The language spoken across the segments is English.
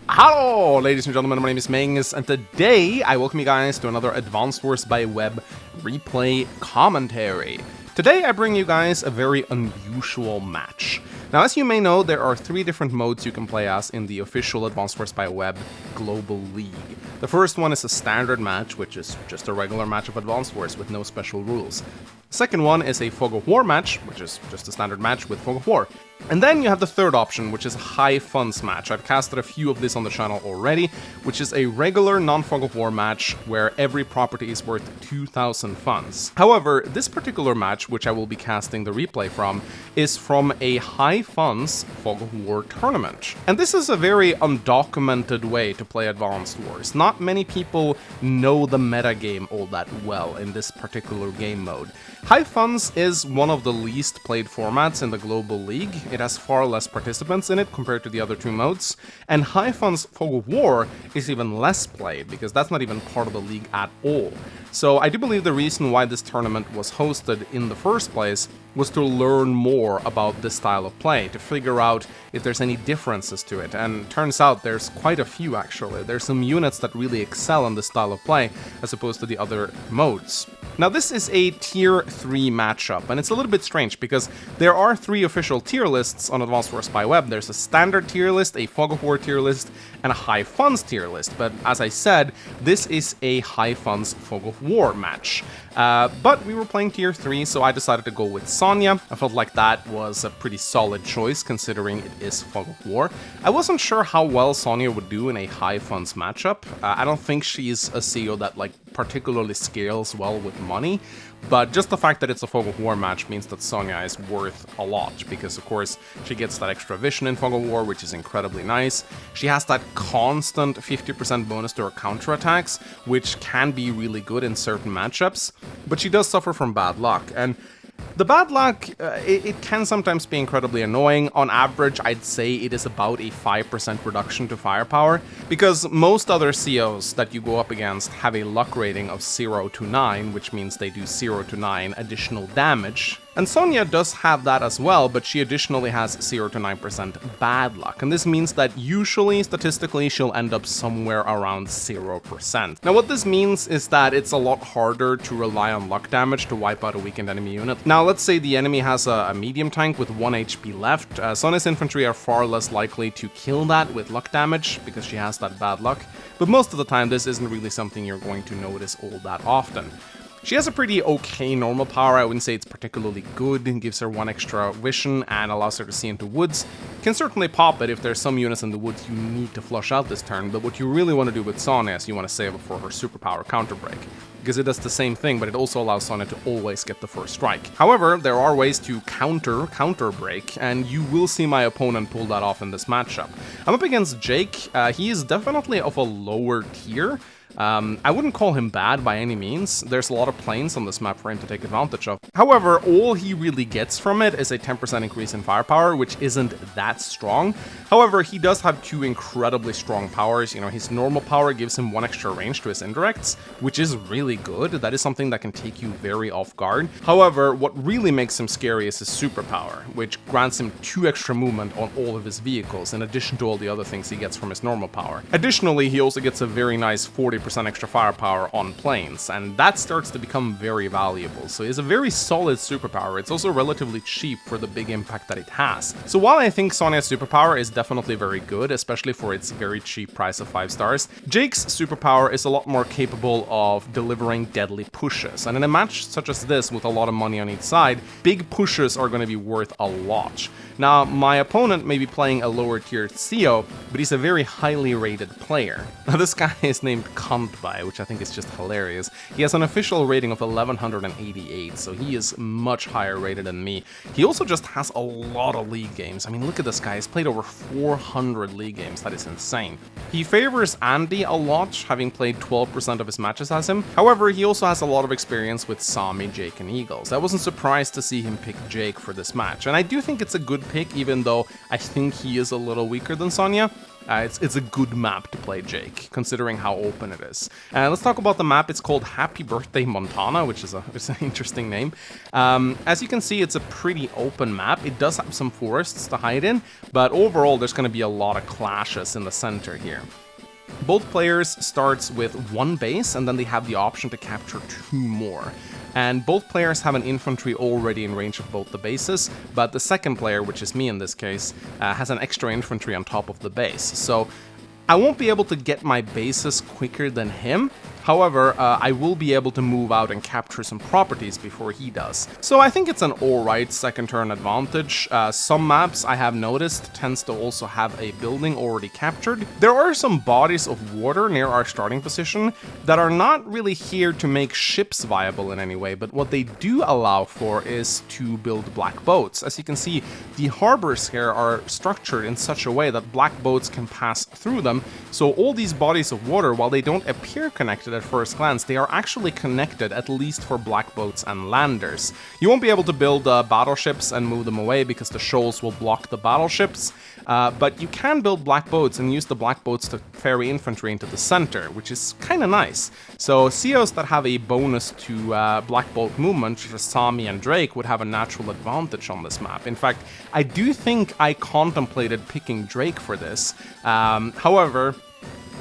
Hello, ladies and gentlemen, my name is Mangs, and today I welcome you guys to another Advanced Wars by Web replay commentary. Today I bring you guys a very unusual match. Now, as you may know, there are 3 different modes you can play as in the official Advanced Wars by Web Global League. The first one is a standard match, which is just a regular match of Advanced Wars with no special rules. The second one is a Fog of War match, which is just a standard match with Fog of War. And then you have the third option, which is a high funds match. I've casted a few of these on the channel already, which is a regular non-Fog of War match where every property is worth 2,000 funds. However, this particular match, which I will be casting the replay from, is from a high funds Fog of War tournament. And this is a very undocumented way to play Advanced Wars. Not many people know the metagame all that well in this particular game mode. High funds is one of the least played formats in the Global League. It has far less participants in it compared to the other 2 modes, and high funds Fog of War is even less played because that's not even part of the league at all. So I do believe the reason why this tournament was hosted in the first place was to learn more about this style of play, to figure out if there's any differences to it, and turns out there's quite a few actually. There's some units that really excel in this style of play as opposed to the other modes. Now this is a tier 3 matchup, and it's a little bit strange because there are 3 official tier lists on Advanced Wars by Web. There's a standard tier list, a Fog of War tier list, and a high funds tier list, but as I said, this is a high funds Fog of War match. But we were playing tier 3, so I decided to go with Sonja. I felt like that was a pretty solid choice considering it is Fog of War. I wasn't sure how well Sonja would do in a high funds matchup. I don't think she's a CEO that particularly scales well with money, but just the fact that it's a Fog of War match means that Sonja is worth a lot, because of course she gets that extra vision in Fog of War, which is incredibly nice. She has that constant 50% bonus to her counterattacks, which can be really good in certain matchups, but she does suffer from bad luck, and the bad luck, it can sometimes be incredibly annoying. On average, I'd say it is about a 5% reduction to firepower, because most other COs that you go up against have a luck rating of 0 to 9, which means they do 0 to 9 additional damage. And Sonja does have that as well, but she additionally has 0 to 9% bad luck, and this means that usually, statistically, she'll end up somewhere around 0%. Now what this means is that it's a lot harder to rely on luck damage to wipe out a weakened enemy unit. Now let's say the enemy has a medium tank with 1 HP left. Sonja's infantry are far less likely to kill that with luck damage, because she has that bad luck, but most of the time this isn't really something you're going to notice all that often. She has a pretty okay normal power. I wouldn't say it's particularly good, and gives her 1 extra vision and allows her to see into woods. Can certainly pop it if there's some units in the woods you need to flush out this turn, but what you really want to do with Sonja is you want to save it for her superpower counter break, because it does the same thing, but it also allows Sonja to always get the first strike. However, there are ways to counter break, and you will see my opponent pull that off in this matchup. I'm up against Jake. He is definitely of a lower tier. I wouldn't call him bad by any means. There's a lot of planes on this map for him to take advantage of. However, all he really gets from it is a 10% increase in firepower, which isn't that strong. However, he does have 2 incredibly strong powers. You know, his normal power gives him 1 extra range to his indirects, which is really good. That is something that can take you very off guard. However, what really makes him scary is his superpower, which grants him 2 extra movement on all of his vehicles, in addition to all the other things he gets from his normal power. Additionally, he also gets a very nice 40% extra firepower on planes, and that starts to become very valuable. So it's a very solid superpower. It's also relatively cheap for the big impact that it has. So while I think Sonja's superpower is definitely very good, especially for its very cheap price of 5 stars, Jake's superpower is a lot more capable of delivering deadly pushes. And in a match such as this, with a lot of money on each side, big pushes are going to be worth a lot. Now, my opponent may be playing a lower tier CO, but he's a very highly rated player. Now, this guy is named Cuntby, which I think is just hilarious. He has an official rating of 1188, so he is much higher rated than me. He also just has a lot of league games. I mean, look at this guy. He's played over 400 league games. That is insane. He favors Andy a lot, having played 12% of his matches as him. However, he also has a lot of experience with Sami, Jake, and Eagles. I wasn't surprised to see him pick Jake for this match, and I do think it's a good pick, even though I think he is a little weaker than Sonja. It's a good map to play Jake, considering how open it is. Let's talk about the map. It's called Happy Birthday Montana, which is it's an interesting name. As you can see, it's a pretty open map. It does have some forests to hide in, but overall there's going to be a lot of clashes in the center here. Both players starts with one base, and then they have the option to capture 2 more. And both players have an infantry already in range of both the bases, but the second player, which is me in this case, has an extra infantry on top of the base. So I won't be able to get my bases quicker than him. However, I will be able to move out and capture some properties before he does. So I think it's an alright second turn advantage. Some maps I have noticed tends to also have a building already captured. There are some bodies of water near our starting position that are not really here to make ships viable in any way, but what they do allow for is to build black boats. As you can see, the harbors here are structured in such a way that black boats can pass through them. So all these bodies of water, while they don't appear connected at first glance, they are actually connected, at least for black boats and landers. You won't be able to build battleships and move them away because the shoals will block the battleships, but you can build black boats and use the black boats to ferry infantry into the center, which is kind of nice. So COs that have a bonus to black boat movement, such as Sami and Drake, would have a natural advantage on this map. In fact, I do think I contemplated picking Drake for this. However,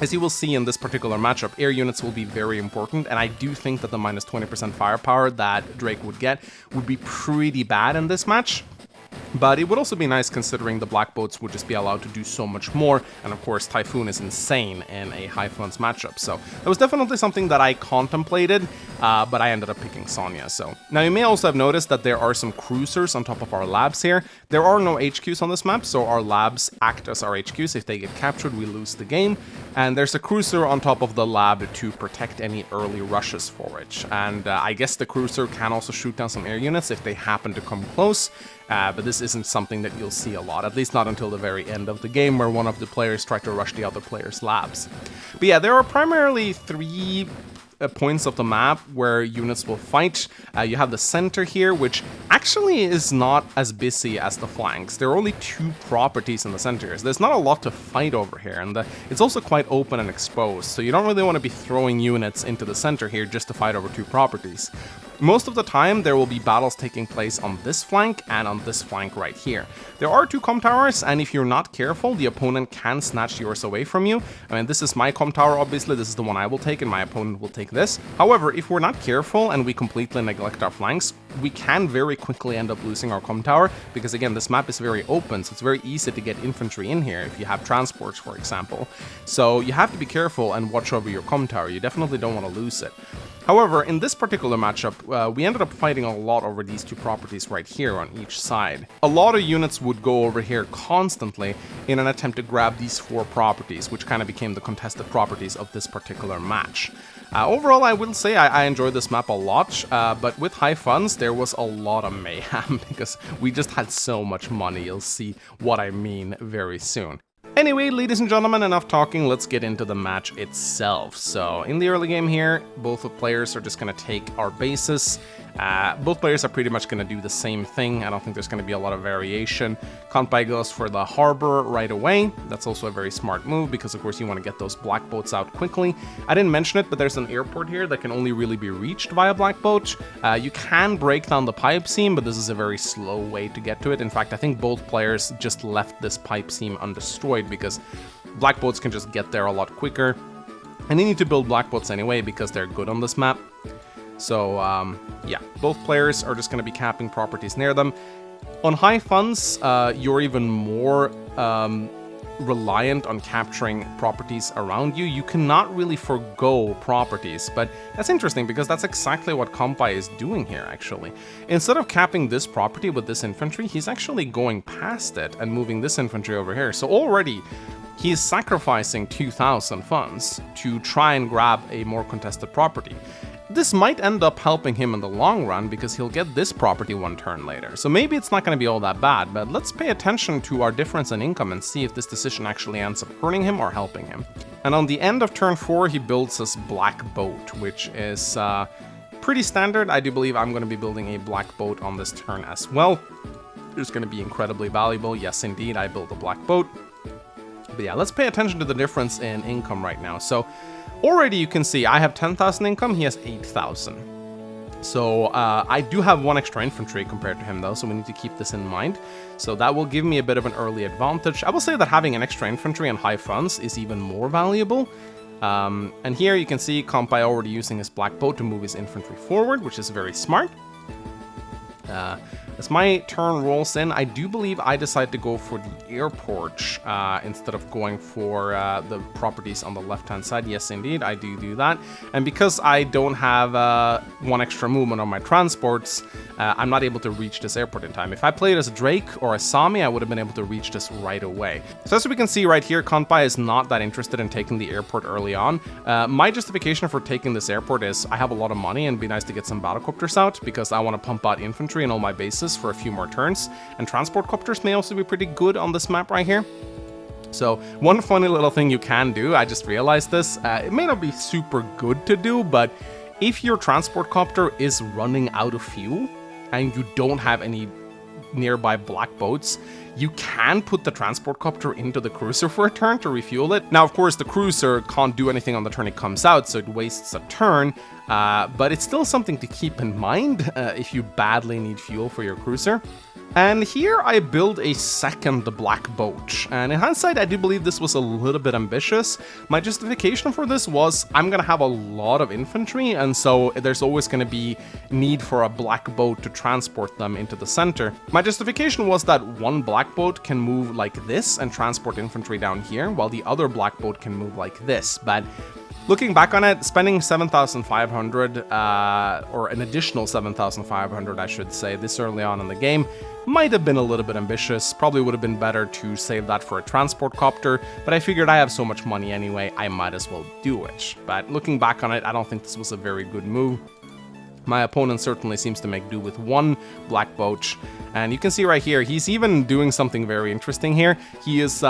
as you will see in this particular matchup, air units will be very important, and I do think that the minus 20% firepower that Drake would get would be pretty bad in this match. But it would also be nice considering the black boats would just be allowed to do so much more, and of course Typhoon is insane in a high funds matchup, so that was definitely something that I contemplated, but I ended up picking Sonja. So now you may also have noticed that there are some cruisers on top of our labs here. There are no HQs on this map, so our labs act as our HQs. If they get captured, we lose the game, and there's a cruiser on top of the lab to protect any early rushes for it. And I guess the cruiser can also shoot down some air units if they happen to come close. But this isn't something that you'll see a lot, at least not until the very end of the game, where one of the players try to rush the other player's labs. But yeah, there are primarily 3 points of the map where units will fight. You have the center here, which actually is not as busy as the flanks. There are only 2 properties in the center, so there's not a lot to fight over here, and it's also quite open and exposed, so you don't really want to be throwing units into the center here just to fight over 2 properties. Most of the time, there will be battles taking place on this flank and on this flank right here. There are 2 comm towers, and if you're not careful, the opponent can snatch yours away from you. I mean, this is my comm tower, obviously. This is the one I will take, and my opponent will take this. However, if we're not careful and we completely neglect our flanks, we can very quickly end up losing our comm tower, because again, this map is very open, so it's very easy to get infantry in here if you have transports, for example. So you have to be careful and watch over your comm tower. You definitely don't want to lose it. However, in this particular matchup, we ended up fighting a lot over these 2 properties right here on each side. A lot of units would go over here constantly in an attempt to grab these 4 properties, which kind of became the contested properties of this particular match. Overall, I will say I enjoyed this map a lot, but with high funds, there was a lot of mayhem because we just had so much money. You'll see what I mean very soon. Anyway, ladies and gentlemen, enough talking, let's get into the match itself. So, in the early game here, both of players are just going to take our bases. Both players are pretty much going to do the same thing. I don't think there's going to be a lot of variation. Kanpai goes for the harbor right away. That's also a very smart move because, of course, you want to get those black boats out quickly. I didn't mention it, but there's an airport here that can only really be reached via black boat. You can break down the pipe seam, but this is a very slow way to get to it. In fact, I think both players just left this pipe seam undestroyed because black boats can just get there a lot quicker. And you need to build black boats anyway because they're good on this map. So, yeah, both players are just going to be capping properties near them. On high funds, you're even more reliant on capturing properties around you. You cannot really forgo properties, but that's interesting because that's exactly what Kanpai is doing here, actually. Instead of capping this property with this infantry, he's actually going past it and moving this infantry over here. So already, he's sacrificing 2,000 funds to try and grab a more contested property. This might end up helping him in the long run because he'll get this property 1 turn later. So maybe it's not going to be all that bad, but let's pay attention to our difference in income and see if this decision actually ends up hurting him or helping him. And on the end of turn 4, he builds this black boat, which is pretty standard. I do believe I'm going to be building a black boat on this turn as well. It's going to be incredibly valuable. Yes, indeed, I built a black boat. But yeah, let's pay attention to the difference in income right now. So already you can see I have 10,000 income, he has 8,000. So I do have 1 extra infantry compared to him though, so we need to keep this in mind. So that will give me a bit of an early advantage. I will say that having an extra infantry and high funds is even more valuable. And here you can see Kampai already using his black boat to move his infantry forward, which is very smart. As my turn rolls in, I do believe I decide to go for the airport instead of going for the properties on the left-hand side. Yes, indeed, I do that. And because I don't have 1 extra movement on my transports, I'm not able to reach this airport in time. If I played as Drake or as Sami, I would have been able to reach this right away. So as we can see right here, Kanpai is not that interested in taking the airport early on. My justification for taking this airport is I have a lot of money and it'd be nice to get some battlecopters out because I want to pump out infantry in all my bases for a few more turns, and transport copters may also be pretty good on this map right here. So one funny little thing you can do, I just realized this, it may not be super good to do, but if your transport copter is running out of fuel and you don't have any nearby black boats, you can put the transport copter into the cruiser for a turn to refuel it. Now, of course, the cruiser can't do anything on the turn it comes out, so it wastes a turn, but it's still something to keep in mind if you badly need fuel for your cruiser. And here I build a second black boat, and in hindsight I do believe this was a little bit ambitious. My justification for this was I'm gonna have a lot of infantry, and so there's always gonna be need for a black boat to transport them into the center. My justification was that 1 black boat can move like this and transport infantry down here, while the other black boat can move like this, but looking back on it, spending 7,500, or an additional 7,500 I should say, this early on in the game, might have been a little bit ambitious. Probably would have been better to save that for a transport copter, but I figured I have so much money anyway, I might as well do it. But looking back on it, I don't think this was a very good move. My opponent certainly seems to make do with 1 black boat, and you can see right here, he's even doing something very interesting here. He is,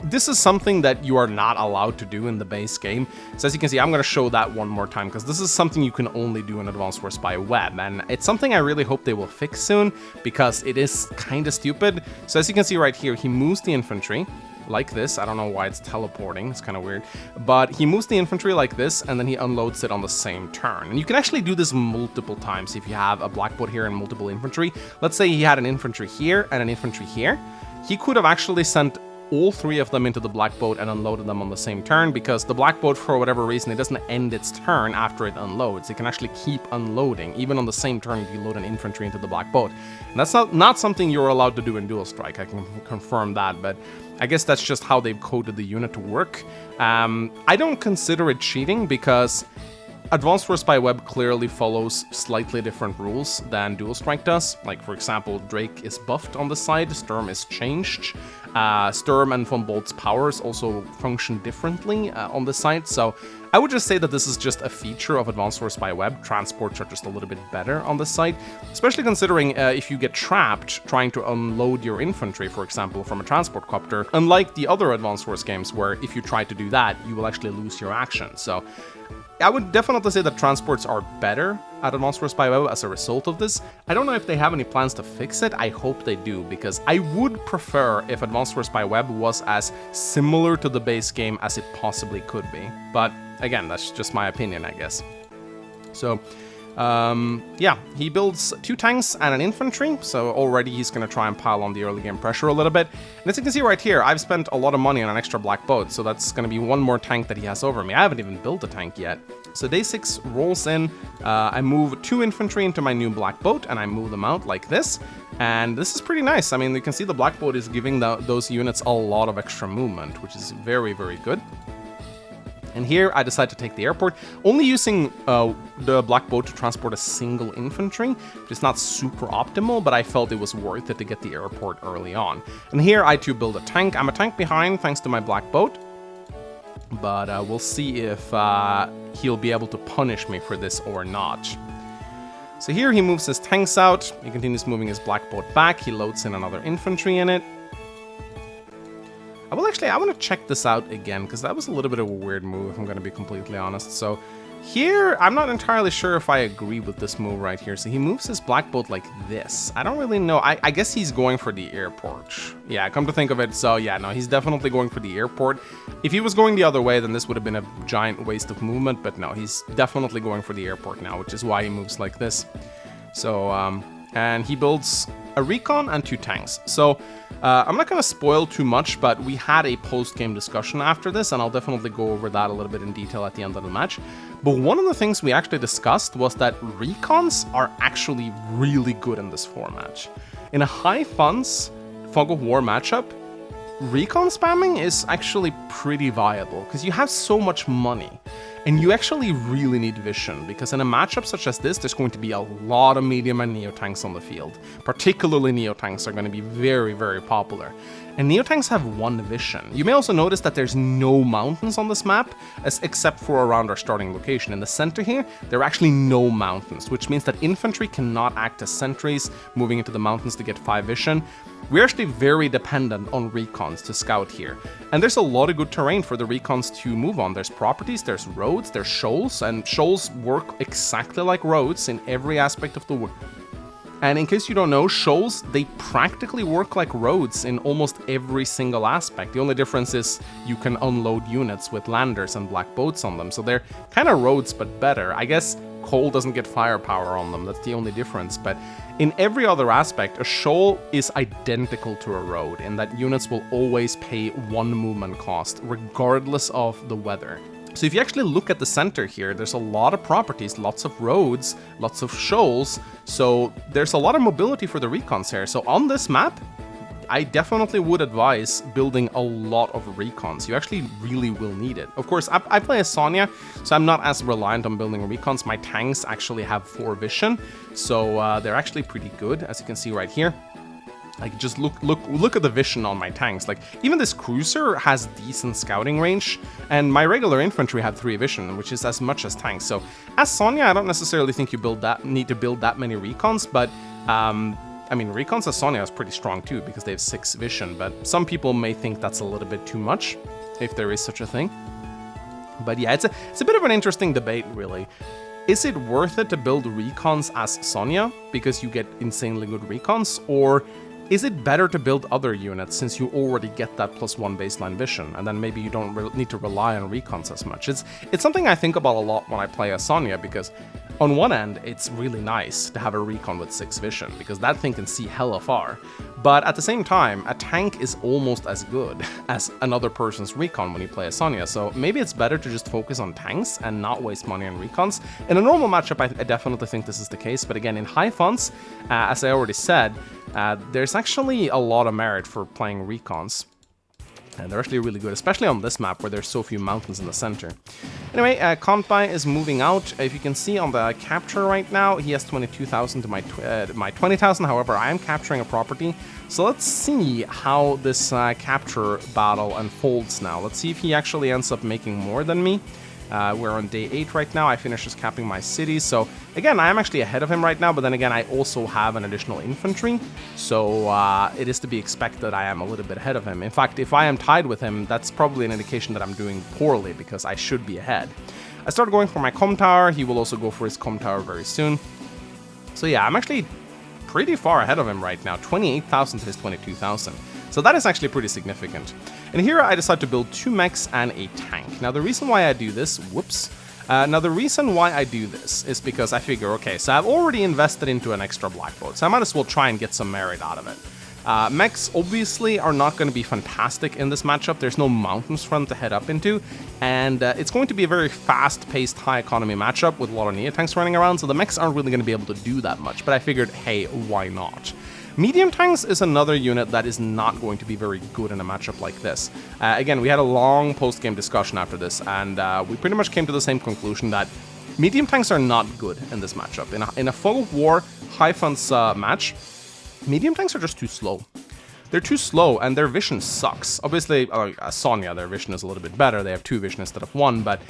this is something that you are not allowed to do in the base game. So as you can see, I'm going to show that one more time because this is something you can only do in Advanced Wars by Web, and it's something I really hope they will fix soon because it is kind of stupid. So as you can see right here, he moves the infantry like this. I don't know why it's teleporting, it's kind of weird, but he moves the infantry like this and then he unloads it on the same turn. And you can actually do this multiple times if you have a black boat here and multiple infantry. Let's say he had an infantry here and an infantry here. He could have actually sent all 3 of them into the black boat and unloaded them on the same turn, because the black boat, for whatever reason, it doesn't end its turn after it unloads. It can actually keep unloading, even on the same turn if you load an infantry into the black boat. And that's not something you're allowed to do in Dual Strike, I can confirm that, but I guess that's just how they've coded the unit to work. I don't consider it cheating because Advanced Wars by Web clearly follows slightly different rules than Dual Strike does. Like, for example, Drake is buffed on the side, Sturm is changed. Sturm and Von Bolt's powers also function differently on the side, so I would just say that this is just a feature of Advanced Wars by Web. Transports are just a little bit better on the side, especially considering if you get trapped trying to unload your infantry, for example, from a transport copter, unlike the other Advanced Wars games where if you try to do that, you will actually lose your action. So I would definitely say that transports are better at Advanced Wars by Web as a result of this. I don't know if they have any plans to fix it. I hope they do, because I would prefer if Advanced Wars by Web was as similar to the base game as it possibly could be. But again, that's just my opinion, I guess. So yeah, he builds 2 tanks and an infantry, so already he's going to try and pile on the early game pressure a little bit. And as you can see right here, I've spent a lot of money on an extra black boat, so that's going to be 1 more tank that he has over me. I haven't even built a tank yet. So day 6 rolls in, I move 2 infantry into my new black boat, and I move them out like this. And this is pretty nice. I mean, you can see the black boat is giving those units a lot of extra movement, which is very, very good. And here I decide to take the airport, only using the black boat to transport a single infantry, which is not super optimal, but I felt it was worth it to get the airport early on. And here I too build a tank. I'm a tank behind thanks to my black boat, but we'll see if he'll be able to punish me for this or not. So here he moves his tanks out, he continues moving his black boat back, he loads in another infantry in it. I want to check this out again, because that was a little bit of a weird move, if I'm going to be completely honest. So Here, I'm not entirely sure if I agree with this move right here. So he moves his black boat like this. I don't really know. I guess he's going for the airport. Yeah, come to think of it. So yeah, no, he's definitely going for the airport. If he was going the other way, then this would have been a giant waste of movement. But no, he's definitely going for the airport now, which is why he moves like this. So, and he builds a recon and 2 tanks. So I'm not going to spoil too much, but we had a post-game discussion after this, and I'll definitely go over that a little bit in detail at the end of the match. But one of the things we actually discussed was that recons are actually really good in this format. In a high funds Fog of War matchup, recon spamming is actually pretty viable, because you have so much money. And you actually really need vision, because in a matchup such as this, there's going to be a lot of medium and neo tanks on the field. Particularly neo tanks are going to be very, very popular. And neo tanks have 1 vision. You may also notice that there's no mountains on this map, except for around our starting location. In the center here, there are actually no mountains, which means that infantry cannot act as sentries, moving into the mountains to get 5 vision. We're actually very dependent on recons to scout here. And there's a lot of good terrain for the recons to move on. There's properties, there's roads, there's shoals, and shoals work exactly like roads in every aspect of the world. And in case you don't know, shoals, they practically work like roads in almost every single aspect. The only difference is you can unload units with landers and black boats on them. So they're kind of roads, but better. I guess coal doesn't get firepower on them. That's the only difference. But in every other aspect, a shoal is identical to a road in that units will always pay 1 movement cost, regardless of the weather. So if you actually look at the center here, there's a lot of properties, lots of roads, lots of shoals, so there's a lot of mobility for the recons here. So on this map, I definitely would advise building a lot of recons. You actually really will need it. Of course, I play as Sonja, so I'm not as reliant on building recons. My tanks actually have 4 vision, so they're actually pretty good, as you can see right here. Like, just look at the vision on my tanks. Like, even this cruiser has decent scouting range, and my regular infantry have 3 vision, which is as much as tanks. So, as Sonja, I don't necessarily think you need to build that many recons, but I mean, recons as Sonja is pretty strong too, because they have 6 vision. But some people may think that's a little bit too much, if there is such a thing. But yeah, it's a bit of an interesting debate, really. Is it worth it to build recons as Sonja because you get insanely good recons, or is it better to build other units since you already get that +1 baseline vision, and then maybe you don't need to rely on recons as much? It's something I think about a lot when I play as Sonja, because on one end, it's really nice to have a recon with 6 vision, because that thing can see hella far. But at the same time, a tank is almost as good as another person's recon when you play as Sonja, so maybe it's better to just focus on tanks and not waste money on recons. In a normal matchup, I definitely think this is the case, but again, in high funds, as I already said, there's actually a lot of merit for playing recons. And they're actually really good, especially on this map where there's so few mountains in the center. Anyway, Compai is moving out. If you can see on the capture right now, he has 22,000 to my 20,000. However, I am capturing a property. So let's see how this capture battle unfolds now. Let's see if he actually ends up making more than me. We're on day 8 right now. I finished just capping my city. So again, I am actually ahead of him right now, but then again, I also have an additional infantry. So it is to be expected I am a little bit ahead of him. In fact, if I am tied with him, that's probably an indication that I'm doing poorly, because I should be ahead. I started going for my comm tower. He will also go for his comm tower very soon. So yeah, I'm actually pretty far ahead of him right now. 28,000 to his 22,000. So that is actually pretty significant. And here I decide to build 2 mechs and a tank. Now the reason why I do this, now the reason why I do this is because I figure, okay, so I've already invested into an extra black boat, so I might as well try and get some merit out of it. Mechs obviously are not going to be fantastic in this matchup. There's no mountains for them to head up into, and it's going to be a very fast-paced, high-economy matchup with a lot of neo-tanks running around, so the mechs aren't really going to be able to do that much, but I figured, hey, why not? Medium tanks is another unit that is not going to be very good in a matchup like this. Again, we had a long post-game discussion after this, and we pretty much came to the same conclusion that medium tanks are not good in this matchup. In a Fog of War high funds match, medium tanks are just too slow. They're too slow, and their vision sucks. Obviously, Sonja, their vision is a little bit better. They have 2 vision instead of 1, but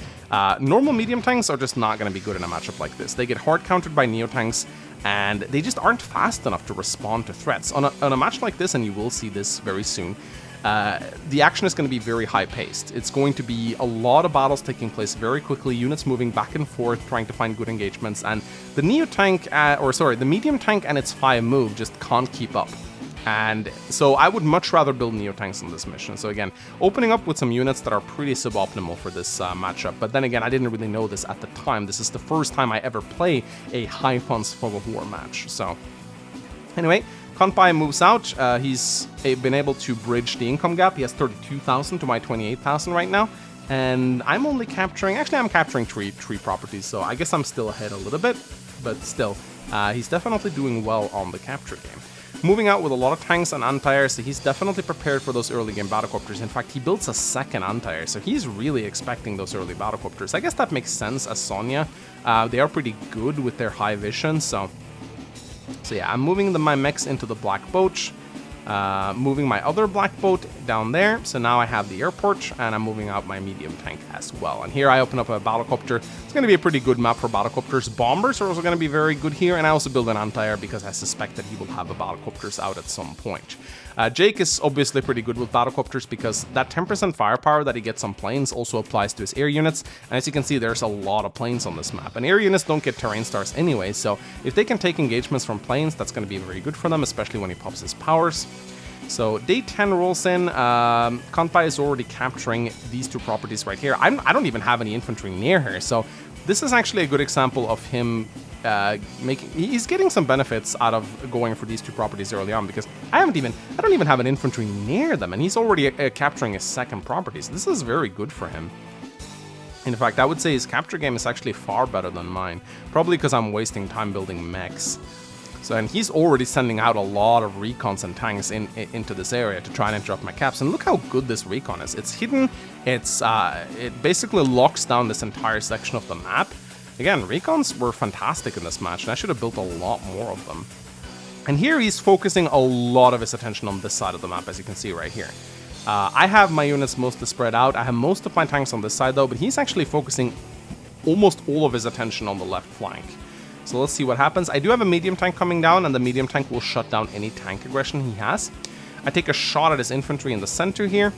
normal medium tanks are just not going to be good in a matchup like this. They get hard countered by neo tanks, and they just aren't fast enough to respond to threats. On a match like this, and you will see this very soon, the action is going to be very high-paced. It's going to be a lot of battles taking place very quickly, units moving back and forth, trying to find good engagements, and the the medium tank and its 5 move just can't keep up. And so I would much rather build Neo-tanks on this mission. So again, opening up with some units that are pretty suboptimal for this matchup. But then again, I didn't really know this at the time. This is the first time I ever play a high funds fog of war match. So anyway, Kanpai moves out. He's been able to bridge the income gap. He has 32,000 to my 28,000 right now. And I'm only capturing... Actually, I'm capturing three properties, so I guess I'm still ahead a little bit. But still, he's definitely doing well on the capture game. Moving out with a lot of tanks and anti-air, so he's definitely prepared for those early game battlecopters. In fact, he builds a second anti-air, so he's really expecting those early battlecopters. I guess that makes sense as Sonja. They are pretty good with their high vision, so yeah, I'm moving my mechs into the black boat, moving my other black boat down there. So now I have the airport, and I'm moving out my medium tank as well. And here I open up a battlecopter. It's going to be a pretty good map for battlecopters. Bombers are also going to be very good here, and I also build an anti-air because I suspect that he will have a battlecopters out at some point. Jake is obviously pretty good with battlecopters because that 10% firepower that he gets on planes also applies to his air units. And as you can see, there's a lot of planes on this map. And air units don't get terrain stars anyway, so if they can take engagements from planes, that's going to be very good for them, especially when he pops his powers. So day 10 rolls in. Kanpai is already capturing these 2 properties right here. I don't even have any infantry near here, so this is actually a good example of him he's getting some benefits out of going for these 2 properties early on, because I don't even have an infantry near them, and he's already capturing his second properties. This is very good for him. In fact, I would say his capture game is actually far better than mine, probably because I'm wasting time building mechs. So, and he's already sending out a lot of recons and tanks into this area to try and interrupt my caps. And look how good this recon is. It's hidden. It basically locks down this entire section of the map. Again, recons were fantastic in this match, and I should have built a lot more of them. And here he's focusing a lot of his attention on this side of the map, as you can see right here. I have my units mostly spread out. I have most of my tanks on this side, though, but he's actually focusing almost all of his attention on the left flank. So let's see what happens. I do have a medium tank coming down, and the medium tank will shut down any tank aggression he has. I take a shot at his infantry in the center here,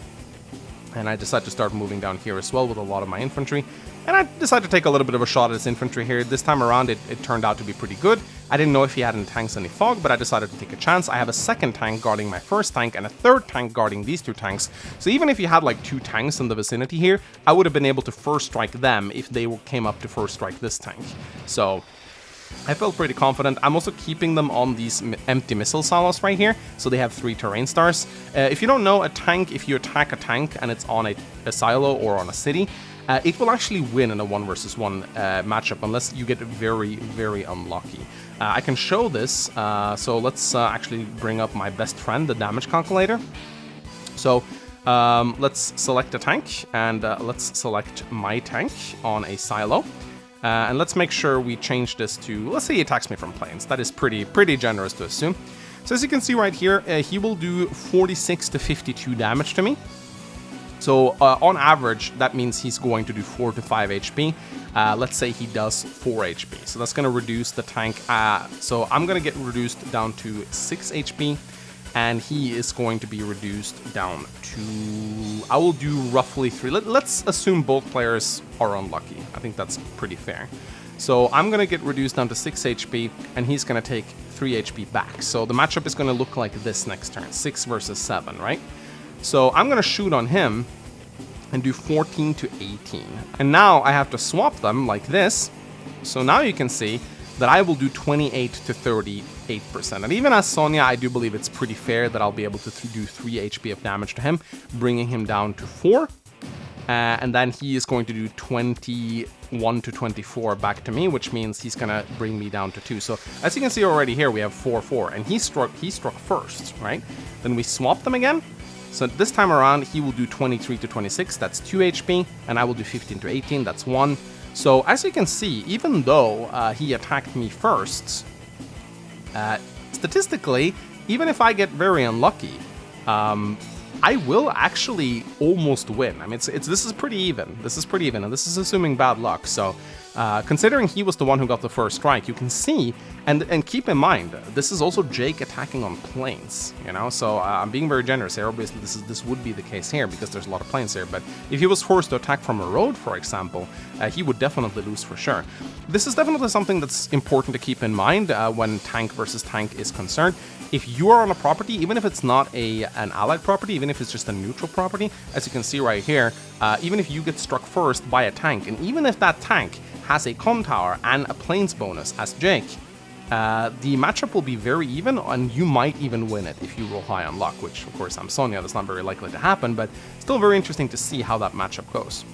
and I decide to start moving down here as well with a lot of my infantry. And I decide to take a little bit of a shot at his infantry here. This time around, it turned out to be pretty good. I didn't know if he had any tanks, any fog, but I decided to take a chance. I have a second tank guarding my first tank and a third tank guarding these 2 tanks. So even if he had like 2 tanks in the vicinity here, I would have been able to first strike them if they came up to first strike this tank. So I felt pretty confident. I'm also keeping them on these empty missile silos right here, so they have 3 terrain stars. If you don't know, a tank, if you attack a tank and it's on a silo or on a city, it will actually win in a 1 versus 1 matchup unless you get very, very unlucky. I can show this, so let's actually bring up my best friend, the damage calculator. So let's select a tank, and let's select my tank on a silo. And let's make sure we change this to, let's say he attacks me from planes. That is pretty generous to assume. So as you can see right here, he will do 46 to 52 damage to me. So on average, that means he's going to do 4 to 5 HP. Let's say he does 4 HP. So that's going to reduce the tank. So I'm going to get reduced down to 6 HP. And he is going to be reduced down to... I will do roughly 3. Let's assume both players are unlucky. I think that's pretty fair. So I'm going to get reduced down to 6 HP, and he's going to take 3 HP back. So the matchup is going to look like this next turn. 6 versus 7, right? So I'm going to shoot on him and do 14 to 18. And now I have to swap them like this. So now you can see that I will do 28 to 38%. And even as Sonja, I do believe it's pretty fair that I'll be able to do 3 HP of damage to him, bringing him down to 4. And then he is going to do 21 to 24 back to me, which means he's going to bring me down to 2. So as you can see already here, we have 4-4, and he struck first, right? Then we swap them again. So this time around, he will do 23 to 26, that's 2 HP, and I will do 15 to 18, that's 1. So as you can see, even though he attacked me first, statistically, even if I get very unlucky, I will actually almost win. I mean, this is pretty even. This is pretty even, and this is assuming bad luck. So Considering he was the one who got the first strike, you can see, and keep in mind, this is also Jake attacking on planes, you know, so I'm being very generous here. Obviously, this would be the case here because there's a lot of planes here, but if he was forced to attack from a road, for example, he would definitely lose for sure. This is definitely something that's important to keep in mind when tank versus tank is concerned. If you are on a property, even if it's not an allied property, even if it's just a neutral property, as you can see right here, even if you get struck first by a tank, and even if that tank has a comm tower and a planes bonus as Jake, the matchup will be very even, and you might even win it if you roll high on luck, which of course I'm Sonja, that's not very likely to happen, but still very interesting to see how that matchup goes.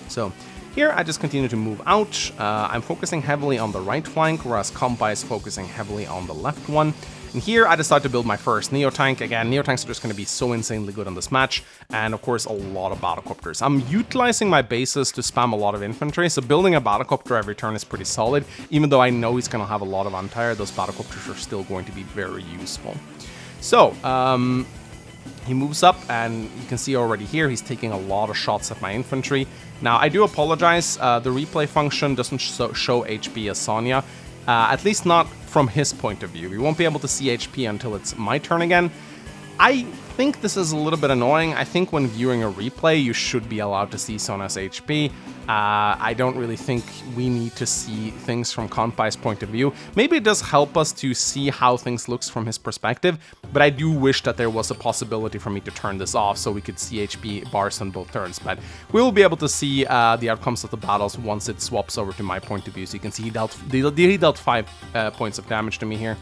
So here I just continue to move out. I'm focusing heavily on the right flank, whereas Compa is focusing heavily on the left one. And here I decided to build my first Neo-Tank. Again, Neo-Tanks are just going to be so insanely good on this match. And of course, a lot of Battlecopters. I'm utilizing my bases to spam a lot of infantry, so building a Battlecopter every turn is pretty solid. Even though I know he's going to have a lot of anti-air, those Battlecopters are still going to be very useful. So, he moves up, and you can see already here, he's taking a lot of shots at my infantry. Now, I do apologize, the replay function doesn't show HP as Sonja. At least not from his point of view. We won't be able to see HP until it's my turn again. I think this is a little bit annoying. I think when viewing a replay, you should be allowed to see Sonja's HP. I don't really think we need to see things from Konpai's point of view. Maybe it does help us to see how things looks from his perspective, but I do wish that there was a possibility for me to turn this off so we could see HP bars on both turns. But we will be able to see the outcomes of the battles once it swaps over to my point of view. So you can see he dealt 5 points of damage to me here.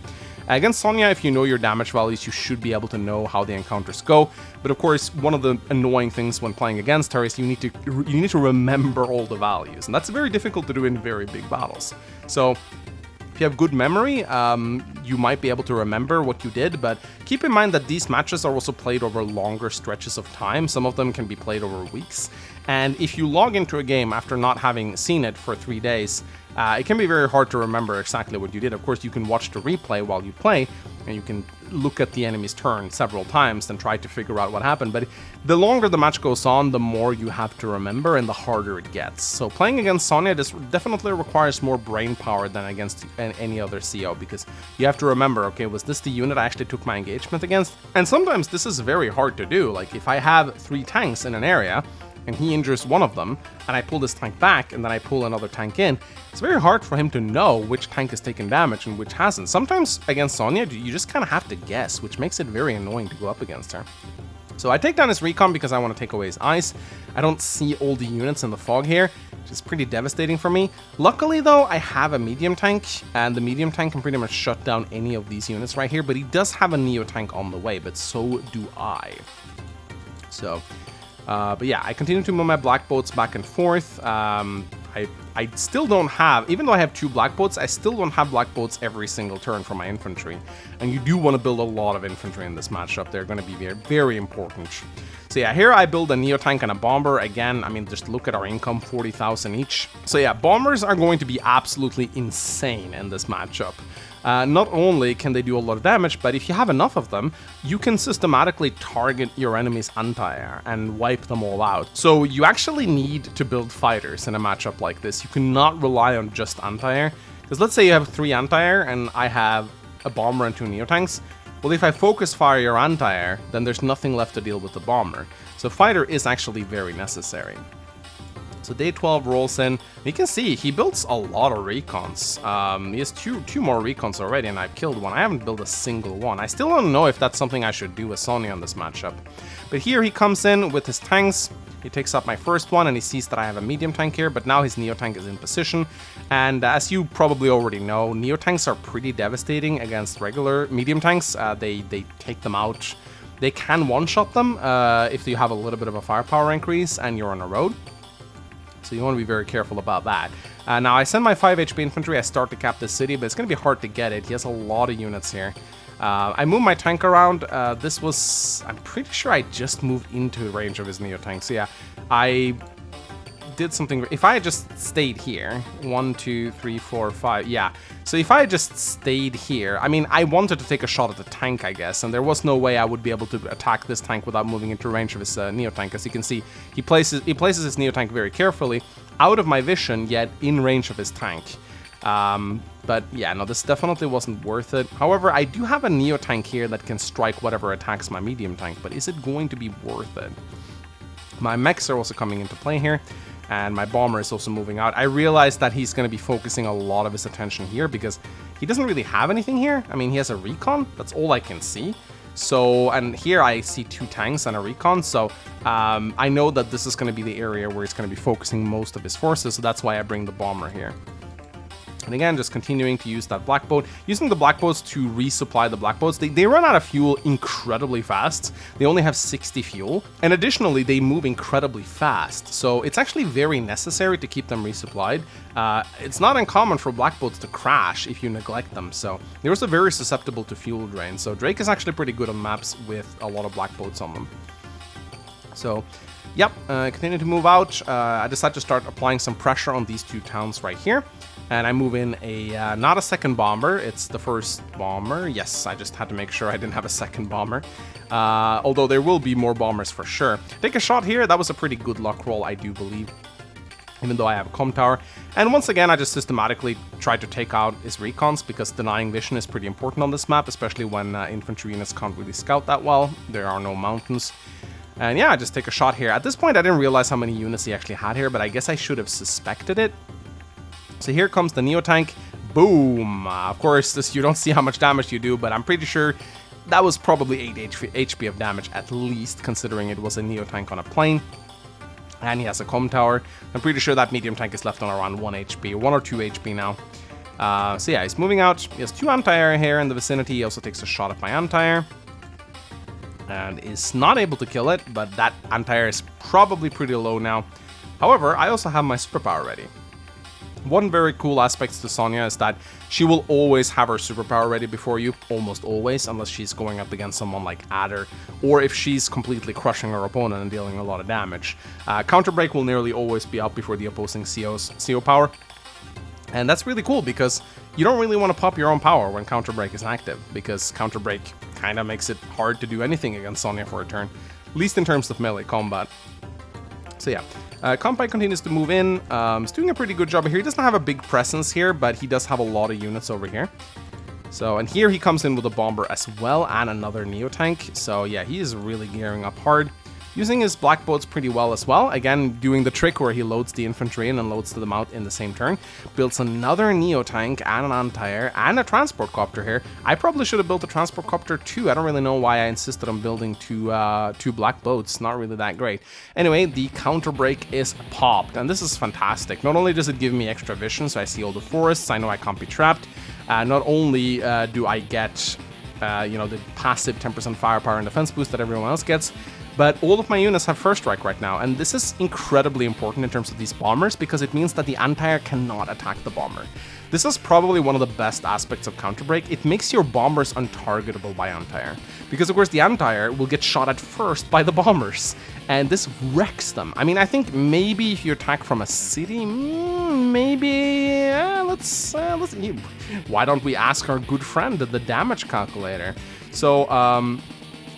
Against Sonja, if you know your damage values, you should be able to know how the encounters go. But of course, one of the annoying things when playing against her is you need to remember all the values, and that's very difficult to do in very big battles. So if you have good memory, you might be able to remember what you did, but keep in mind that these matches are also played over longer stretches of time. Some of them can be played over weeks. And if you log into a game after not having seen it for 3 days, it can be very hard to remember exactly what you did. Of course, you can watch the replay while you play, and you can look at the enemy's turn several times and try to figure out what happened. But the longer the match goes on, the more you have to remember and the harder it gets. So playing against Sonja, this definitely requires more brain power than against any other CO, because you have to remember, okay, was this the unit I actually took my engagement against? And sometimes this is very hard to do. Like if I have 3 tanks in an area, and he injures one of them, and I pull this tank back, and then I pull another tank in, it's very hard for him to know which tank has taken damage and which hasn't. Sometimes against Sonja, you just kind of have to guess, which makes it very annoying to go up against her. So I take down his recon because I want to take away his ice. I don't see all the units in the fog here, which is pretty devastating for me. Luckily though, I have a medium tank, and the medium tank can pretty much shut down any of these units right here, but he does have a Neo tank on the way, but so do I. So but yeah, I continue to move my black boats back and forth. I still don't have, even though I have 2 black boats, I still don't have black boats every single turn for my infantry. And you do want to build a lot of infantry in this matchup. They're going to be very, very important. So yeah, here I build a Neo tank and a bomber. Again, I mean, just look at our income, 40,000 each. So yeah, bombers are going to be absolutely insane in this matchup. Not only can they do a lot of damage, but if you have enough of them, you can systematically target your enemy's anti-air and wipe them all out. So you actually need to build fighters in a matchup like this. You cannot rely on just anti-air, because let's say you have 3 anti-air and I have a bomber and 2 Neo-tanks. Well, if I focus fire your anti-air, then there's nothing left to deal with the bomber. So fighter is actually very necessary. So day 12 rolls in. You can see he builds a lot of recons. He has two more recons already, and I've killed 1. I haven't built a single one. I still don't know if that's something I should do with Sonja on this matchup. But here he comes in with his tanks. He takes up my first one, and he sees that I have a medium tank here, but now his Neo tank is in position. And as you probably already know, Neo tanks are pretty devastating against regular medium tanks. They take them out. They can one-shot them if you have a little bit of a firepower increase and you're on a road. So you want to be very careful about that. Now I send my 5 HP infantry, I start to cap this city, but it's going to be hard to get it. He has a lot of units here. I move my tank around. I'm pretty sure I just moved into range of his Neo tank. So yeah, I did something, if I had just stayed here, 1, 2, 3, 4, 5, yeah. So if I had just stayed here, I mean, I wanted to take a shot at the tank, I guess, and there was no way I would be able to attack this tank without moving into range of his Neo-tank. As you can see, he places his Neo-tank very carefully, out of my vision, yet in range of his tank. But yeah, no, this definitely wasn't worth it. However, I do have a Neo-tank here that can strike whatever attacks my medium tank, but is it going to be worth it? My mechs are also coming into play here, and my bomber is also moving out. I realized that he's going to be focusing a lot of his attention here because he doesn't really have anything here. I mean, he has a recon, that's all I can see. So, and here I see 2 tanks and a recon, so I know that this is going to be the area where he's going to be focusing most of his forces, so that's why I bring the bomber here. And again, just continuing to use that black boat, using the black boats to resupply the black boats. They run out of fuel incredibly fast. They only have 60 fuel. And additionally, they move incredibly fast. So it's actually very necessary to keep them resupplied. It's not uncommon for black boats to crash if you neglect them. So they're also very susceptible to fuel drain. So Drake is actually pretty good on maps with a lot of black boats on them. So yep, continue to move out. I decided to start applying some pressure on these 2 towns right here. And I move in a, not a second bomber, it's the first bomber. Yes, I just had to make sure I didn't have a second bomber. Although there will be more bombers for sure. Take a shot here, that was a pretty good luck roll, I do believe. Even though I have a comm tower. And once again, I just systematically tried to take out his recons, because denying vision is pretty important on this map, especially when infantry units can't really scout that well. There are no mountains. And yeah, I just take a shot here. At this point, I didn't realize how many units he actually had here, but I guess I should have suspected it. So here comes the Neo-tank. Boom! Of course, you don't see how much damage you do, but I'm pretty sure that was probably 8 HP of damage at least, considering it was a Neo-tank on a plane. And he has a comm tower. I'm pretty sure that medium tank is left on around 1 HP, 1 or 2 HP now. So yeah, he's moving out. He has 2 anti-air here in the vicinity. He also takes a shot at my anti-air. And is not able to kill it, but that anti-air is probably pretty low now. However, I also have my superpower ready. One very cool aspect to Sonja is that she will always have her superpower ready before you, almost always, unless she's going up against someone like Adder, or if she's completely crushing her opponent and dealing a lot of damage. Counter break will nearly always be up before the opposing CO power, and that's really cool because you don't really want to pop your own power when counter break is active, because counter break kind of makes it hard to do anything against Sonja for a turn, at least in terms of melee combat. So yeah. Compai continues to move in. He's doing a pretty good job here. He doesn't have a big presence here, but he does have a lot of units over here. So, and here he comes in with a bomber as well, and another Neo-tank. So yeah, he is really gearing up hard. Using his black boats pretty well as well. Again, doing the trick where he loads the infantry in and loads them out in the same turn. Builds another Neo-tank and an anti-air and a transport copter here. I probably should have built a transport copter too. I don't really know why I insisted on building two black boats. Not really that great. Anyway, the counter break is popped, and this is fantastic. Not only does it give me extra vision, so I see all the forests, I know I can't be trapped. Not only do I get, the passive 10% firepower and defense boost that everyone else gets, but all of my units have first strike right now, and this is incredibly important in terms of these bombers because it means that the anti-air cannot attack the bomber. This is probably one of the best aspects of counter break. It makes your bombers untargetable by anti-air, because of course the anti-air will get shot at first by the bombers, and this wrecks them. I mean, I think maybe if you attack from a city, maybe let's why don't we ask our good friend the damage calculator? So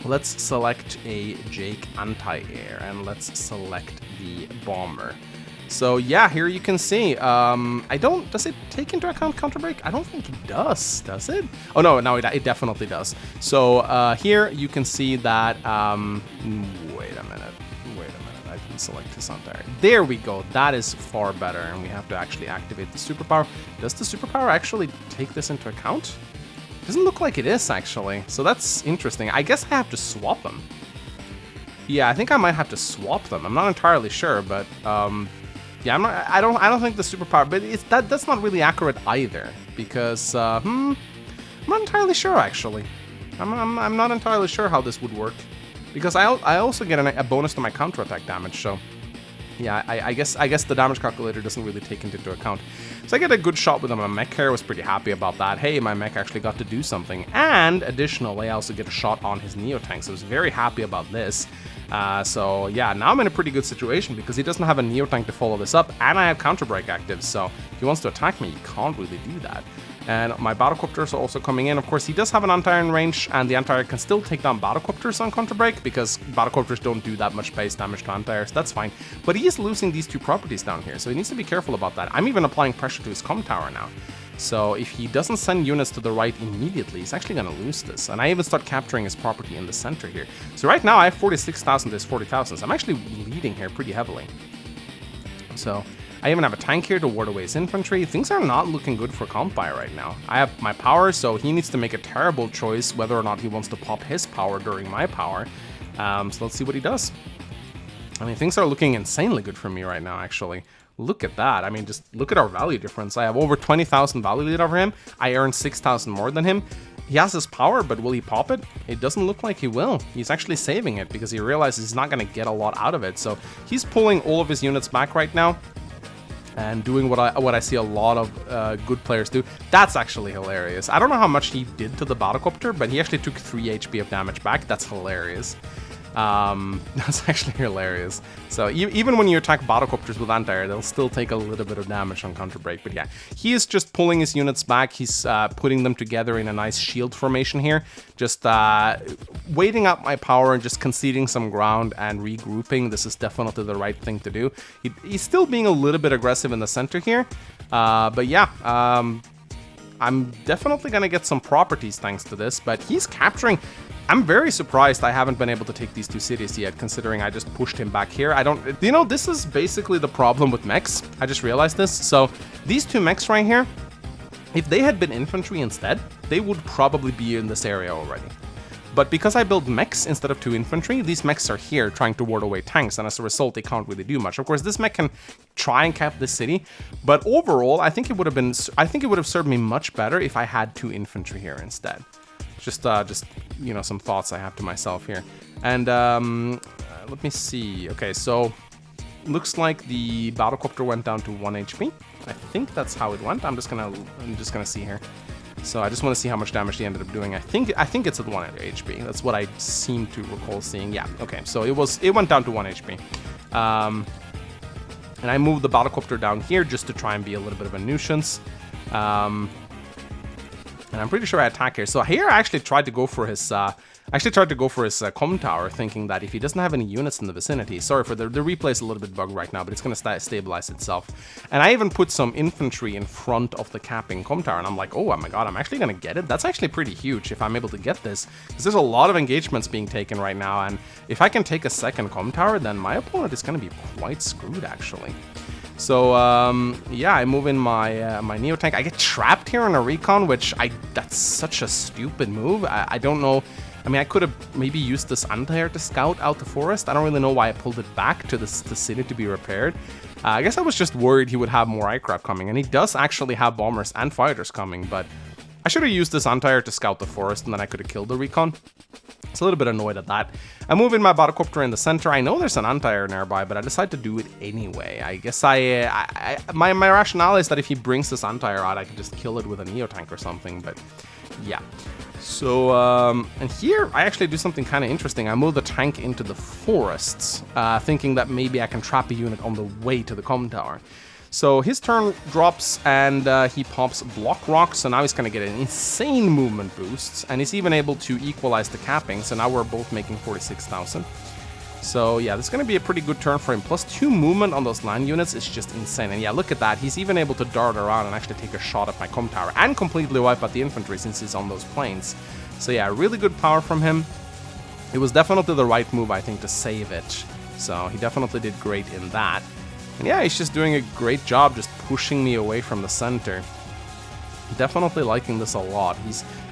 let's select a Jake anti-air, and let's select the bomber. So yeah, here you can see, does it take into account counter break? I don't think it does it? Oh no, it definitely does. So here you can see that, wait a minute, I didn't select this anti-air. There we go, that is far better, and we have to actually activate the superpower. Does the superpower actually take this into account? Doesn't look like it is, actually. So that's interesting. I guess I have to swap them. Yeah, I think I might have to swap them. I'm not entirely sure, but yeah, I don't think the superpower, but that's not really accurate either, because I'm not entirely sure actually. I'm not entirely sure how this would work, because I also get a bonus to my counterattack damage. So yeah, I guess the damage calculator doesn't really take into account. So I get a good shot with my mech here. I was pretty happy about that. Hey, my mech actually got to do something. And additionally, I also get a shot on his Neotank. So I was very happy about this. So yeah, now I'm in a pretty good situation because he doesn't have a Neotank to follow this up, and I have Counter Break active. So if he wants to attack me, he can't really do that. And my Battlecopters are also coming in. Of course, he does have an anti-air in range, and the anti-air can still take down Battlecopters on Counter Break because Battlecopters don't do that much base damage to anti-airs. That's fine. But he is losing these two properties down here, so he needs to be careful about that. I'm even applying pressure to his comm tower now. So if he doesn't send units to the right immediately, he's actually going to lose this. And I even start capturing his property in the center here. So right now I have 46,000 to his 40,000. So I'm actually leading here pretty heavily. So I even have a tank here to ward away his infantry. Things are not looking good for Compire right now. I have my power, so he needs to make a terrible choice whether or not he wants to pop his power during my power. So let's see what he does. I mean, things are looking insanely good for me right now, actually. Look at that. I mean, just look at our value difference. I have over 20,000 value lead over him. I earn 6,000 more than him. He has his power, but will he pop it? It doesn't look like he will. He's actually saving it because he realizes he's not going to get a lot out of it. So he's pulling all of his units back right now and doing what I see a lot of good players do. That's actually hilarious. I don't know how much he did to the Battlecopter, but he actually took 3 HP of damage back. That's hilarious. That's actually hilarious. So even when you attack Battlecopters with anti-air, they'll still take a little bit of damage on Counter Break. But yeah, he is just pulling his units back. He's putting them together in a nice shield formation here. Just waiting out my power and just conceding some ground and regrouping. This is definitely the right thing to do. He's still being a little bit aggressive in the center here. But yeah, I'm definitely going to get some properties thanks to this. But he's capturing... I'm very surprised I haven't been able to take these two cities yet, considering I just pushed him back here. You know, this is basically the problem with mechs. I just realized this. So these two mechs right here, if they had been infantry instead, they would probably be in this area already. But because I built mechs instead of 2 infantry, these mechs are here trying to ward away tanks, and as a result, they can't really do much. Of course, this mech can try and cap this city, but overall, I think it would have served me much better if I had 2 infantry here instead. Just you know, some thoughts I have to myself here. And let me see. Okay, so looks like the Battlecopter went down to 1 HP. I think that's how it went. I'm just gonna see here. So I just want to see how much damage he ended up doing. I think it's at 1 HP. That's what I seem to recall seeing. Yeah. Okay. So it went down to 1 HP. And I moved the Battlecopter down here just to try and be a little bit of a nuisance. And I'm pretty sure I attack here. So here I actually tried to go for his comm tower, thinking that if he doesn't have any units in the vicinity, sorry for the replay is a little bit bugged right now, but it's going to stabilize itself. And I even put some infantry in front of the capping comm tower, and I'm like, oh my god, I'm actually going to get it. That's actually pretty huge if I'm able to get this, because there's a lot of engagements being taken right now, and if I can take a second comm tower, then my opponent is going to be quite screwed, actually. So, yeah, I move in my my Neotank. I get trapped here on a recon, which that's such a stupid move. I don't know. I mean, I could have maybe used this anti-air to scout out the forest. I don't really know why I pulled it back to the city to be repaired. I guess I was just worried he would have more iCrap coming, and he does actually have bombers and fighters coming, but I should have used this anti-air to scout the forest, and then I could have killed the recon. It's a little bit annoyed at that. I move in my Battlecopter in the center. I know there's an anti-air nearby, but I decide to do it anyway. I guess my rationale is that if he brings this anti-air out, I can just kill it with a Neotank or something, but yeah. So, and here I actually do something kind of interesting. I move the tank into the forests, thinking that maybe I can trap a unit on the way to the comm tower. So his turn drops and he pops block rocks, so now he's going to get an insane movement boost, and he's even able to equalize the capping, so now we're both making 46,000. So yeah, this is going to be a pretty good turn for him. Plus 2 movement on those land units is just insane. And yeah, look at that. He's even able to dart around and actually take a shot at my comm tower and completely wipe out the infantry since he's on those planes. So yeah, really good power from him. It was definitely the right move, I think, to save it. So he definitely did great in that. And yeah, he's just doing a great job just pushing me away from the center. Definitely liking this a lot.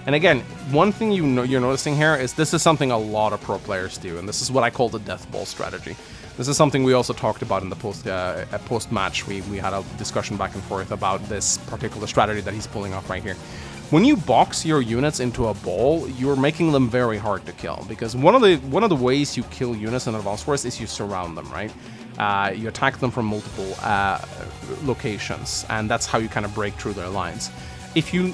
And again, one thing you're noticing here is this is something a lot of pro players do, and this is what I call the death ball strategy. This is something we also talked about in the post-match. We had a discussion back and forth about this particular strategy that he's pulling off right here. When you box your units into a ball, you're making them very hard to kill, because one of the ways you kill units in Advanced Wars is you surround them, right? You attack them from multiple locations, and that's how you kind of break through their lines. If you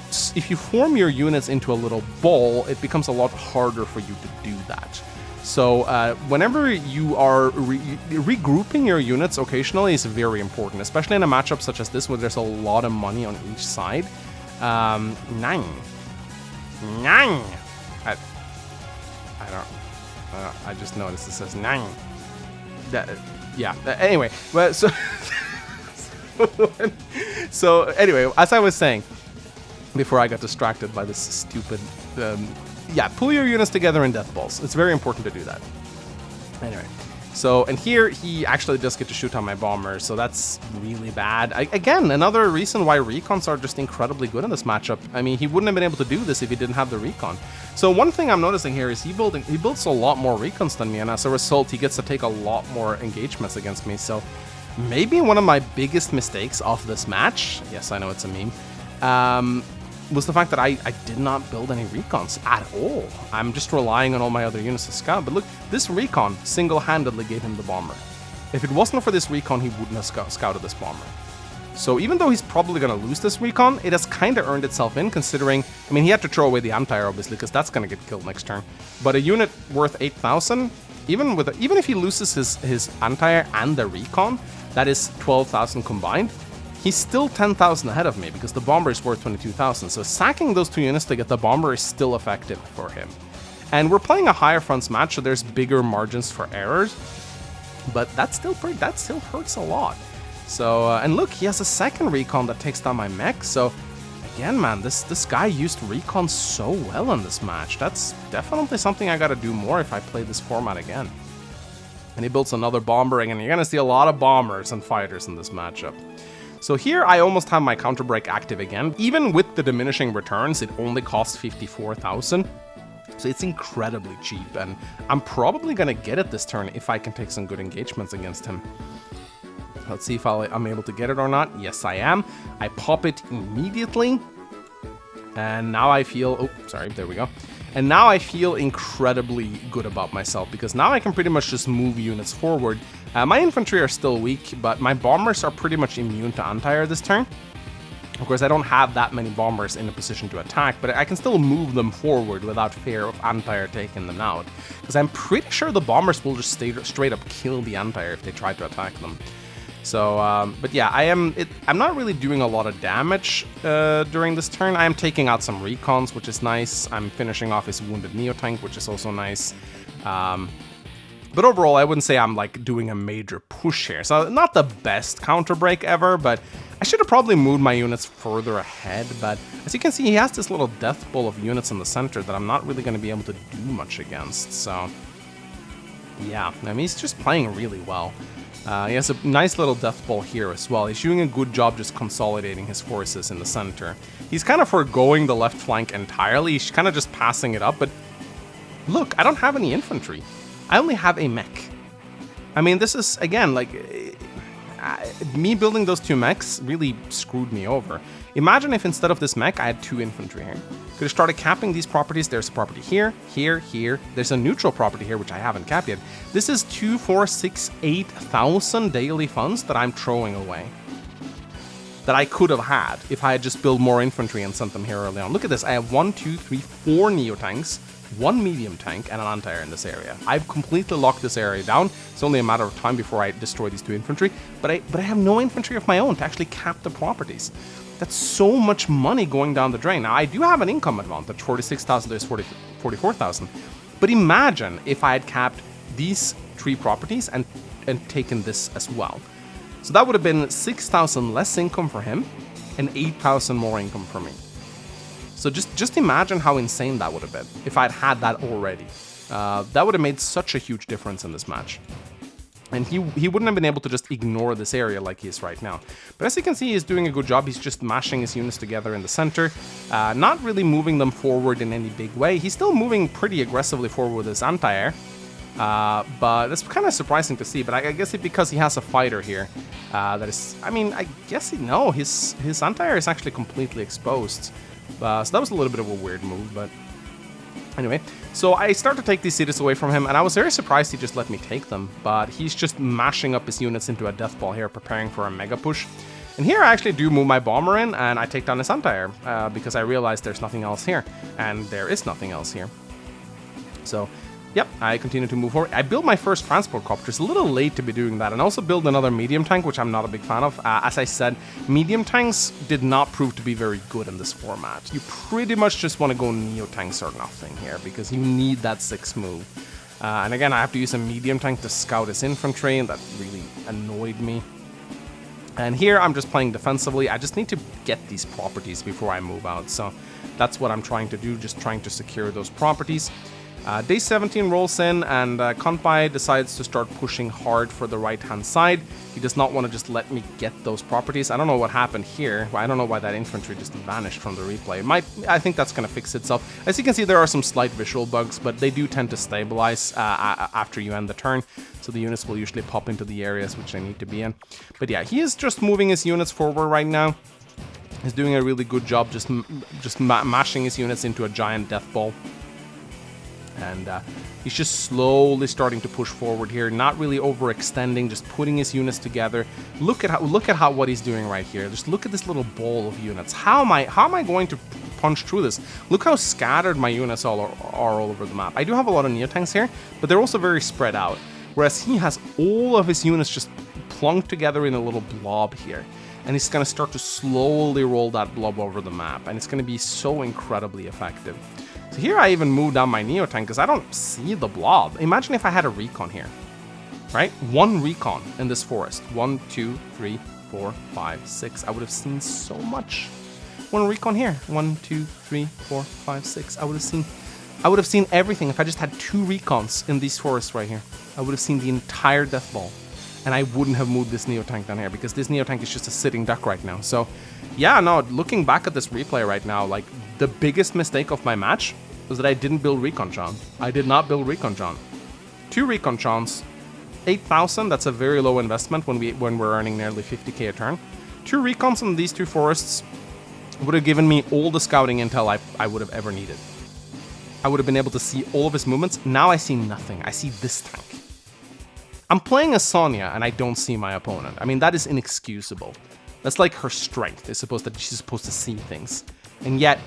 form your units into a little ball, it becomes a lot harder for you to do that. So whenever you are regrouping your units occasionally is very important, especially in a matchup such as this where there's a lot of money on each side. Nine. I just noticed it says nine. Yeah. Anyway, well, so anyway, as I was saying before I got distracted by this stupid. Yeah, pull your units together in death balls. It's very important to do that. Anyway, so, and here he actually does get to shoot on my bomber, so that's really bad. Again, another reason why recons are just incredibly good in this matchup. I mean, he wouldn't have been able to do this if he didn't have the recon. So one thing I'm noticing here is he builds a lot more recons than me, and as a result, he gets to take a lot more engagements against me. So maybe one of my biggest mistakes of this match, yes, I know it's a meme, was the fact that I did not build any recons at all. I'm just relying on all my other units to scout. But look, this recon single-handedly gave him the bomber. If it wasn't for this recon, he wouldn't have scouted this bomber. So even though he's probably going to lose this recon, it has kind of earned itself in, considering, I mean, he had to throw away the anti-air, obviously, because that's going to get killed next turn. But a unit worth 8,000, even if he loses his anti-air and the recon, that is 12,000 combined, he's still 10,000 ahead of me because the bomber is worth 22,000. So sacking those two units to get the bomber is still effective for him. And we're playing a higher fronts match, so there's bigger margins for errors. But that still hurts a lot. So, and look, he has a second recon that takes down my mech. So again, man, this guy used recon so well in this match. That's definitely something I gotta do more if I play this format again. And he builds another bomber, and you're gonna see a lot of bombers and fighters in this matchup. So here I almost have my counter break active again. Even with the diminishing returns, it only costs 54,000. So it's incredibly cheap, and I'm probably gonna get it this turn if I can take some good engagements against him. Let's see if I'm able to get it or not. Yes, I am. I pop it immediately. And now I feel, oh, sorry, there we go. And now I feel incredibly good about myself because now I can pretty much just move units forward. My infantry are still weak, but my bombers are pretty much immune to anti-air this turn. Of course, I don't have that many bombers in a position to attack, but I can still move them forward without fear of anti-air taking them out. Because I'm pretty sure the bombers will just straight up kill the anti-air if they try to attack them. So, but yeah, I'm not really doing a lot of damage during this turn. I am taking out some recons, which is nice. I'm finishing off his wounded Neo-Tank, which is also nice. But overall, I wouldn't say I'm like doing a major push here. So not the best counter break ever, but I should have probably moved my units further ahead. But as you can see, he has this little death bowl of units in the center that I'm not really going to be able to do much against. So yeah, I mean, he's just playing really well. He has a nice little death ball here as well. He's doing a good job just consolidating his forces in the center. He's kind of foregoing the left flank entirely. He's kind of just passing it up, but look, I don't have any infantry. I only have a mech. I mean, this is, again, like, me building those two mechs really screwed me over. Imagine if instead of this mech, I had two infantry here. Could have started capping these properties. There's a property here, here, here. There's a neutral property here, which I haven't capped yet. This is 2, 4, 6, 8,000 daily funds that I'm throwing away. That I could have had if I had just built more infantry and sent them here early on. Look at this. I have 1, 2, 3, 4 Neo-Tanks, 1 medium tank, and an anti-air in this area. I've completely locked this area down. It's only a matter of time before I destroy these two infantry. But I have no infantry of my own to actually cap the properties. That's so much money going down the drain. Now, I do have an income advantage. 46,000, there's 44,000. But imagine if I had capped these 3 properties and taken this as well. So that would have been 6,000 less income for him and 8,000 more income for me. So just imagine how insane that would have been if I'd had that already. That would have made such a huge difference in this match. And he wouldn't have been able to just ignore this area like he is right now. But as you can see, he's doing a good job. He's just mashing his units together in the center, not really moving them forward in any big way. He's still moving pretty aggressively forward with his anti-air. But that's kind of surprising to see. But I guess it's because he has a fighter here. That is, I mean, I guess no, his anti-air is actually completely exposed. So that was a little bit of a weird move, but Anyway, so I start to take these cities away from him, and I was very surprised he just let me take them, but he's just mashing up his units into a death ball here, preparing for a mega push. And here I actually do move my bomber in, and I take down his anti-air, because I realized there's nothing else here, and there is nothing else here. So, yep, I continue to move forward. I build my first transport copter. It's a little late to be doing that, and also build another medium tank, which I'm not a big fan of. As I said, medium tanks did not prove to be very good in this format. You pretty much just want to go neo tanks or nothing here, because you need that 6 move. And again, I have to use a medium tank to scout his infantry, and that really annoyed me. And here I'm just playing defensively. I just need to get these properties before I move out. So that's what I'm trying to do, just trying to secure those properties. Day 17 rolls in, and Kanpai decides to start pushing hard for the right-hand side. He does not want to just let me get those properties. I don't know what happened here. I don't know why that infantry just vanished from the replay. I think that's going to fix itself. As you can see, there are some slight visual bugs, but they do tend to stabilize after you end the turn. So the units will usually pop into the areas which they need to be in. But yeah, he is just moving his units forward right now. He's doing a really good job just mashing his units into a giant death ball. And he's just slowly starting to push forward here, not really overextending, just putting his units together. Look at what he's doing right here. Just look at this little ball of units. How am I going to punch through this? Look how scattered my units are all over the map. I do have a lot of neo-tanks here, but they're also very spread out. Whereas he has all of his units just plunked together in a little blob here. And he's going to start to slowly roll that blob over the map. And it's going to be so incredibly effective. So here I even moved down my Neo Tank because I don't see the blob. Imagine if I had a recon here, right? 1 recon in this forest. 1, 2, 3, 4, 5, 6. I would have seen so much. 1 recon here. 1, 2, 3, 4, 5, 6. I would have seen everything if I just had 2 recons in these forests right here. I would have seen the entire death ball. And I wouldn't have moved this Neo Tank down here because this Neo Tank is just a sitting duck right now. So yeah, no, looking back at this replay right now, like the biggest mistake of my match was that I didn't build Recon John. I did not build Recon John. 2 Recon Johns, 8,000, that's a very low investment when we're earning nearly 50k a turn. 2 Recons in these 2 forests would have given me all the scouting intel I would have ever needed. I would have been able to see all of his movements. Now I see nothing. I see this tank. I'm playing as Sonja and I don't see my opponent. I mean, that is inexcusable. That's like her strength. She's supposed to see things. And yet,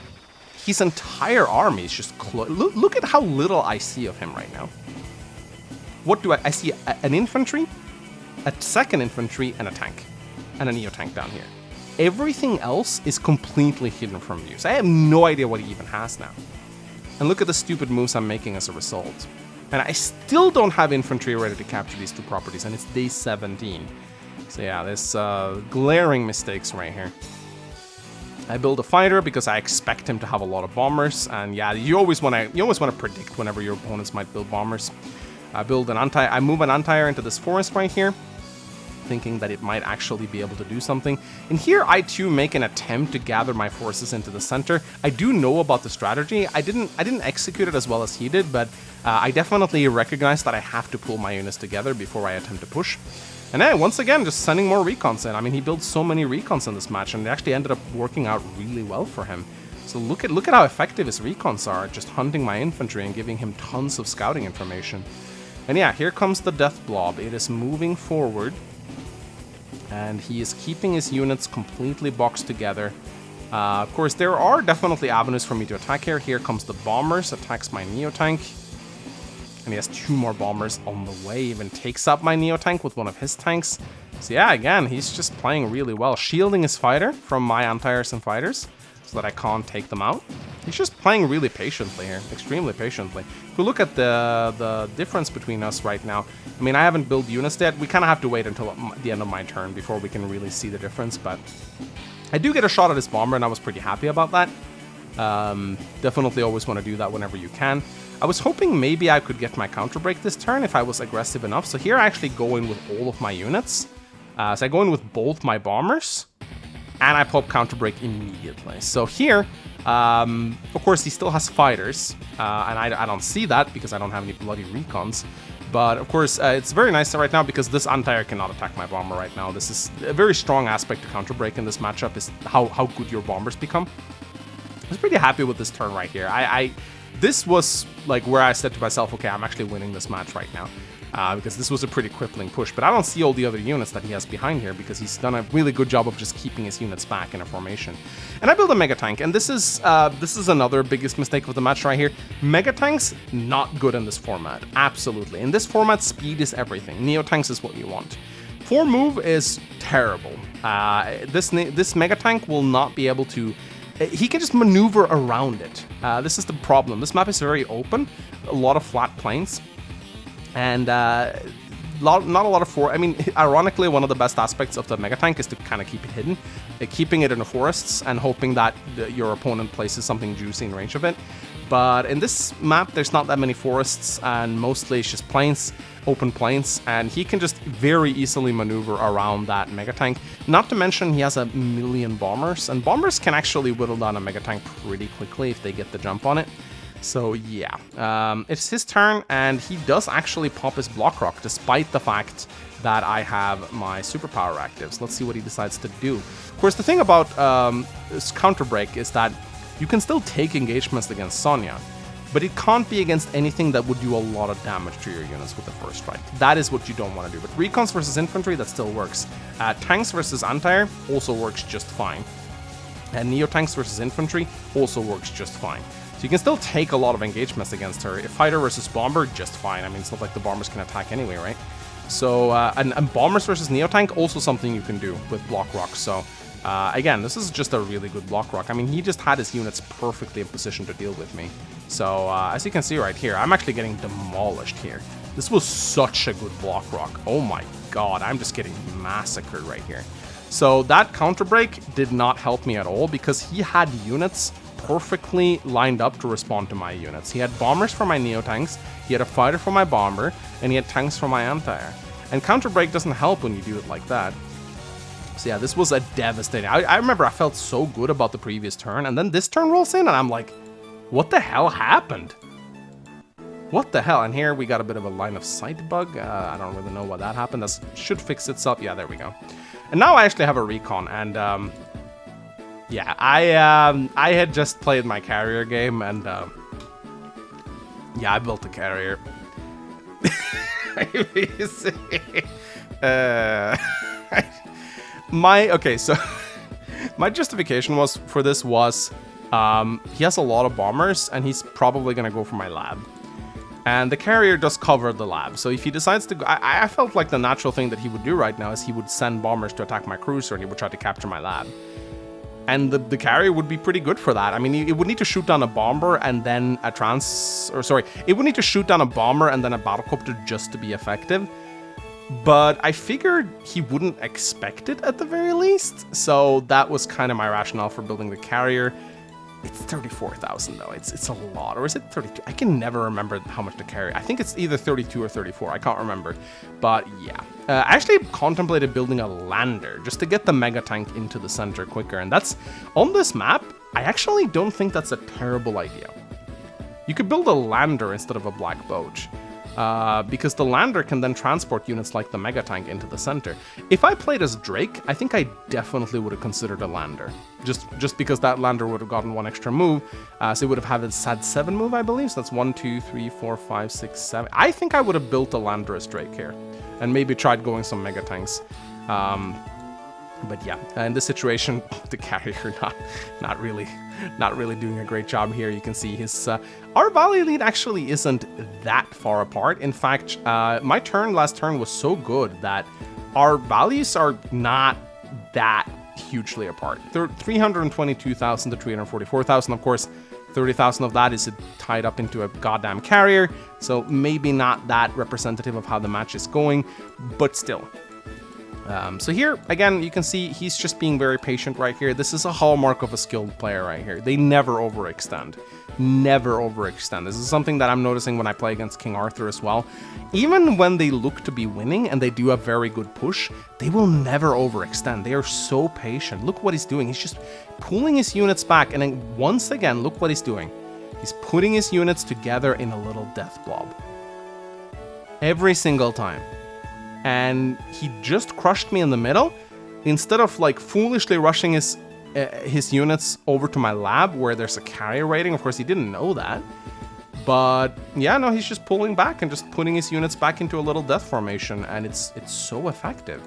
his entire army is just look at how little I see of him right now. What do I see? An infantry, a 2nd infantry, and a tank. And a Neo Tank down here. Everything else is completely hidden from view. So I have no idea what he even has now. And look at the stupid moves I'm making as a result. And I still don't have infantry ready to capture these 2 properties, and it's day 17. So yeah, there's glaring mistakes right here. I build a fighter because I expect him to have a lot of bombers, and yeah, you always want to predict whenever your opponents might build bombers. I move an anti-air into this forest right here, thinking that it might actually be able to do something. And here I too make an attempt to gather my forces into the center. I do know about the strategy. I didn't execute it as well as he did, but I definitely recognize that I have to pull my units together before I attempt to push. And then once again, just sending more recons in. I mean, he built so many recons in this match, and it actually ended up working out really well for him. So look at how effective his recons are, just hunting my infantry and giving him tons of scouting information. And yeah, here comes the death blob. It is moving forward. And he is keeping his units completely boxed together. Of course, there are definitely avenues for me to attack here. Here comes the bombers, attacks my Neo Tank. And he has 2 more bombers on the way, even takes up my Neo Tank with one of his tanks. So yeah, again, he's just playing really well, shielding his fighter from my anti-airs and fighters so that I can't take them out. He's just playing really patiently here, extremely patiently. If we look at the difference between us right now, I mean, I haven't built units yet. We kind of have to wait until the end of my turn before we can really see the difference, but I do get a shot at his bomber, and I was pretty happy about that. Definitely always want to do that whenever you can. I was hoping maybe I could get my counter break this turn if I was aggressive enough. So here I actually go in with all of my units. So I go in with both my bombers, and I pop counter break immediately. So here, of course, he still has fighters, and I don't see that because I don't have any bloody recons. But of course, it's very nice right now because this anti-air cannot attack my bomber right now. This is a very strong aspect to counter break in this matchup, is how good your bombers become. I was pretty happy with this turn right here. this was like where I said to myself, okay, I'm actually winning this match right now. Because this was a pretty crippling push. But I don't see all the other units that he has behind here because he's done a really good job of just keeping his units back in a formation. And I build a Mega Tank, and this is another biggest mistake of the match right here. Mega Tanks, not good in this format. Absolutely. In this format, speed is everything. Neo Tanks is what you want. 4 move is terrible. This Mega Tank will not be able to... He can just maneuver around it. This is the problem. This map is very open. A lot of flat plains. And not a lot of I mean, ironically, one of the best aspects of the Mega Tank is to kind of keep it hidden, keeping it in the forests and hoping that your opponent places something juicy in range of it. But in this map, there's not that many forests, and mostly it's just plains, open plains, and he can just very easily maneuver around that Mega Tank. Not to mention he has a million bombers, and bombers can actually whittle down a Mega Tank pretty quickly if they get the jump on it. So yeah, it's his turn, and he does actually pop his Block Rock, despite the fact that I have my superpower actives. Let's see what he decides to do. Of course, the thing about this Counter Break is that you can still take engagements against Sonja, but it can't be against anything that would do a lot of damage to your units with the first strike. That is what you don't want to do. But Recons versus Infantry, that still works. Tanks versus Anti-Air also works just fine. And Neo Tanks versus Infantry also works just fine. So you can still take a lot of engagements against her. If Fighter versus Bomber, just fine. I mean, it's not like the Bombers can attack anyway, right? So, and Bombers versus Neo Tank, also something you can do with Block Rock. So, again, this is just a really good Block Rock. I mean, he just had his units perfectly in position to deal with me. So, as you can see right here, I'm actually getting demolished here. This was such a good Block Rock. Oh my god, I'm just getting massacred right here. So, that Counter Break did not help me at all because he had units perfectly lined up to respond to my units. He had bombers for my Neo Tanks, he had a fighter for my bomber, and he had tanks for my Anti-Air. And Counter Break doesn't help when you do it like that. So yeah, this was a devastating... I remember I felt so good about the previous turn, and then this turn rolls in, and I'm like, what the hell happened? What the hell? And here we got a bit of a line of sight bug. I don't really know what that happened. That should fix itself. Yeah, there we go. And now I actually have a recon, and yeah, I had just played my carrier game, and yeah, I built a carrier. Okay, so my justification was for this was he has a lot of bombers, and he's probably gonna go for my lab. And the carrier does cover the lab, so if he decides to go, I felt like the natural thing that he would do right now is he would send bombers to attack my cruiser, and he would try to capture my lab. And the carrier would be pretty good for that. I mean, it would need to shoot down a bomber and then it would need to shoot down a bomber and then a battlecopter just to be effective. But I figured he wouldn't expect it at the very least. So that was kind of my rationale for building the carrier. It's 34,000 though. It's a lot. Or is it 32? I can never remember how much to carry. I think it's either 32 or 34. I can't remember. But yeah. I actually contemplated building a lander just to get the Mega Tank into the center quicker. And that's... On this map, I actually don't think that's a terrible idea. You could build a lander instead of a black boat. Because the lander can then transport units like the Mega Tank into the center. If I played as Drake, I think I definitely would have considered a lander. Just because that lander would have gotten one extra move. So it would have had 7 move, I believe. So that's 1, 2, 3, 4, 5, 6, 7. I think I would have built a lander as Drake here. And maybe tried going some Mega Tanks. But yeah, in this situation, the carrier not really doing a great job here. You can see his our Valley lead actually isn't that far apart. In fact, my last turn was so good that our values are not that hugely apart. They're 322,000 to 344,000. Of course, 30,000 of that is tied up into a goddamn carrier, so maybe not that representative of how the match is going, but still. So here, again, you can see he's just being very patient right here. This is a hallmark of a skilled player right here. They never overextend. Never overextend. This is something that I'm noticing when I play against King Arthur as well. Even when they look to be winning and they do a very good push, they will never overextend. They are so patient. Look what he's doing. He's just pulling his units back, and then once again, look what he's doing. He's putting his units together in a little death blob. Every single time. And he just crushed me in the middle. Instead of like foolishly rushing his units over to my lab where there's a carrier rating, of course he didn't know that. But yeah, no, he's just pulling back and just putting his units back into a little death formation, and it's so effective.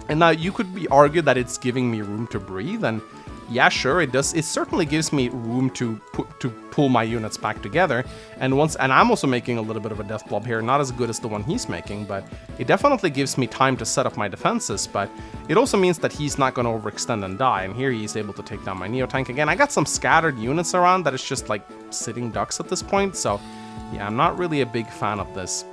And now you could argue that it's giving me room to breathe, and yeah, sure, it does. It certainly gives me room to pull my units back together. And I'm also making a little bit of a death blob here, not as good as the one he's making, but it definitely gives me time to set up my defenses. But it also means that he's not going to overextend and die. And here he's able to take down my Neo-Tank again. I got some scattered units around that is just like sitting ducks at this point. So yeah, I'm not really a big fan of this.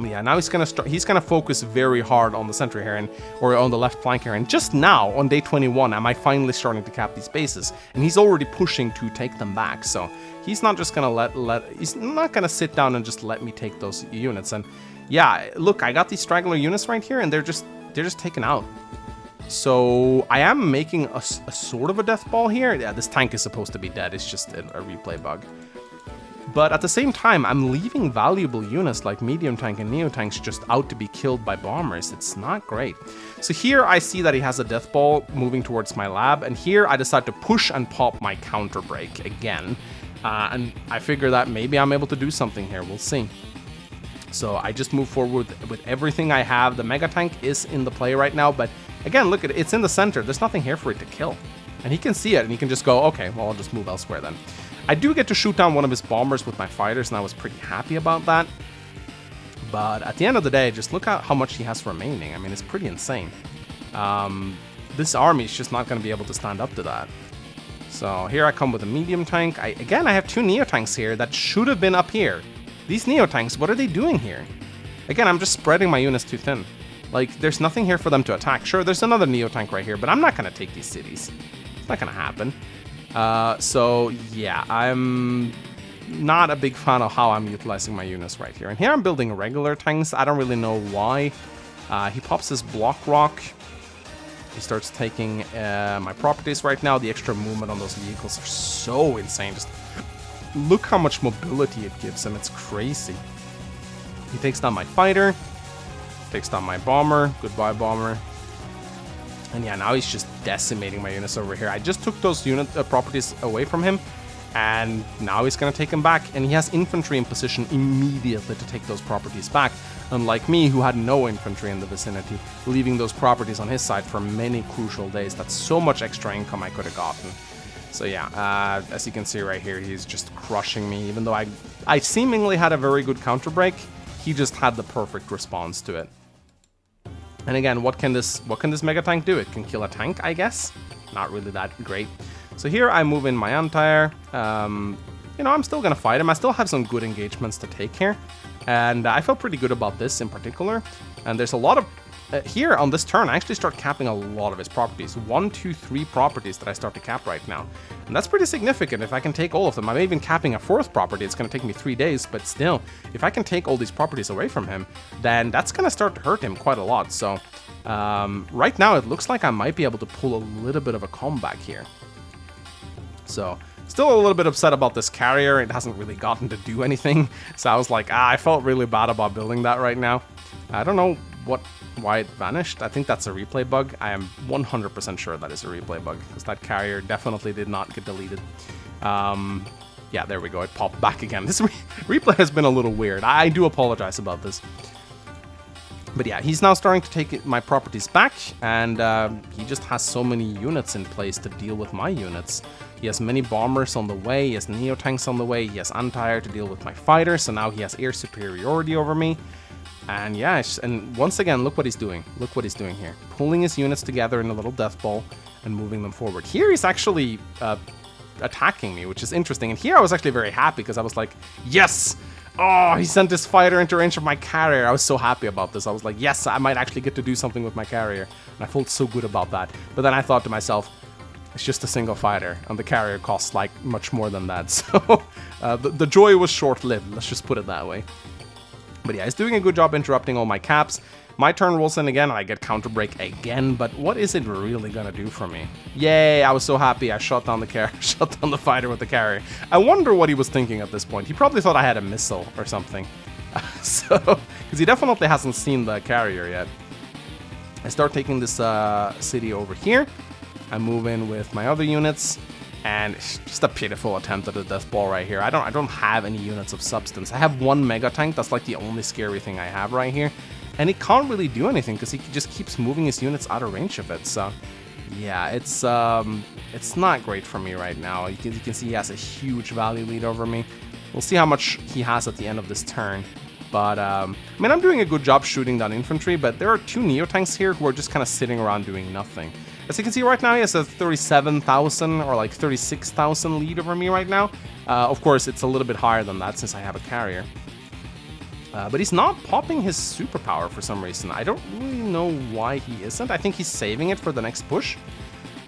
Yeah, now he's gonna focus very hard on the center here, or on the left flank here, and just now on day 21 am I finally starting to cap these bases, and he's already pushing to take them back. So he's not just gonna he's not gonna sit down and just let me take those units. And yeah, look, I got these straggler units right here, and they're just taken out. So I am making a sort of a death ball here. Yeah, this tank is supposed to be dead. It's just a replay bug. But at the same time, I'm leaving valuable units like medium tank and neo tanks just out to be killed by bombers. It's not great. So here I see that he has a death ball moving towards my lab, and here I decide to push and pop my counter break again. And I figure that maybe I'm able to do something here. We'll see. So I just move forward with everything I have. The mega tank is in the play right now, but again, look at it. It's in the center. There's nothing here for it to kill. And he can see it, and he can just go, okay, well, I'll just move elsewhere then. I do get to shoot down one of his bombers with my fighters, and I was pretty happy about that. But at the end of the day, just look at how much he has remaining. I mean, it's pretty insane. This army is just not going to be able to stand up to that. So here I come with a medium tank. Again, I have two neo-tanks here that should have been up here. These neo-tanks, what are they doing here? Again, I'm just spreading my units too thin. Like, there's nothing here for them to attack. Sure, there's another neo-tank right here, but I'm not going to take these cities. It's not going to happen. So yeah, I'm not a big fan of how I'm utilizing my units right here. And here I'm building regular tanks. I don't really know why. He pops his block rock. He starts taking my properties right now. The extra movement on those vehicles are so insane. Just look how much mobility it gives him. It's crazy. He takes down my fighter. Takes down my bomber. Goodbye, bomber. And yeah, now he's just decimating my units over here. I just took those unit properties away from him, and now he's going to take them back. And he has infantry in position immediately to take those properties back, unlike me, who had no infantry in the vicinity, leaving those properties on his side for many crucial days. That's so much extra income I could have gotten. So yeah, as you can see right here, he's just crushing me. Even though I seemingly had a very good counter break, he just had the perfect response to it. And again, what can this mega tank do? It can kill a tank, I guess. Not really that great. So here I move in my anti-air. You know, I'm still gonna fight him. I still have some good engagements to take here, and I feel pretty good about this in particular. And there's a lot of here on this turn, I actually start capping a lot of his properties. 1, 2, 3 properties that I start to cap right now. And that's pretty significant if I can take all of them. I'm even capping a 4th property. It's going to take me 3 days, but still, if I can take all these properties away from him, then that's going to start to hurt him quite a lot. So right now, it looks like I might be able to pull a little bit of a comeback here. So still a little bit upset about this carrier. It hasn't really gotten to do anything. So I was like, I felt really bad about building that right now. I don't know why it vanished. I think that's a replay bug. I am 100% sure that is a replay bug, because that carrier definitely did not get deleted. Yeah, there we go. It popped back again. This replay has been a little weird. I do apologize about this. But yeah, he's now starting to take my properties back, and he just has so many units in place to deal with my units. He has many bombers on the way, he has neo-tanks on the way, he has anti-air to deal with my fighters, so now he has air superiority over me. And yeah, and once again, look what he's doing. Look what he's doing here. Pulling his units together in a little death ball and moving them forward. Here he's actually attacking me, which is interesting. And here I was actually very happy, because I was like, yes! Oh, he sent his fighter into range of my carrier. I was so happy about this. I was like, yes, I might actually get to do something with my carrier. And I felt so good about that. But then I thought to myself, it's just a single fighter, and the carrier costs like much more than that. So the joy was short-lived, let's just put it that way. But yeah, he's doing a good job interrupting all my caps. My turn rolls in again, and I get counter break again, but what is it really gonna do for me? Yay, I was so happy I shot down the carrier, shot down the fighter with the carrier. I wonder what he was thinking at this point. He probably thought I had a missile or something. So, because he definitely hasn't seen the carrier yet. I start taking this city over here. I move in with my other units. And it's just a pitiful attempt at a death ball right here. I don't have any units of substance. I have one mega tank. That's like the only scary thing I have right here. And he can't really do anything because he just keeps moving his units out of range of it. So yeah, it's not great for me right now. You can see he has a huge value lead over me. We'll see how much he has at the end of this turn. But, I mean, I'm doing a good job shooting down infantry, but there are two Neo-Tanks here who are just kind of sitting around doing nothing. As you can see right now, he has a 37,000 or like 36,000 lead over me right now. Of course, it's a little bit higher than that since I have a carrier. But he's not popping his superpower for some reason. I don't really know why he isn't. I think he's saving it for the next push.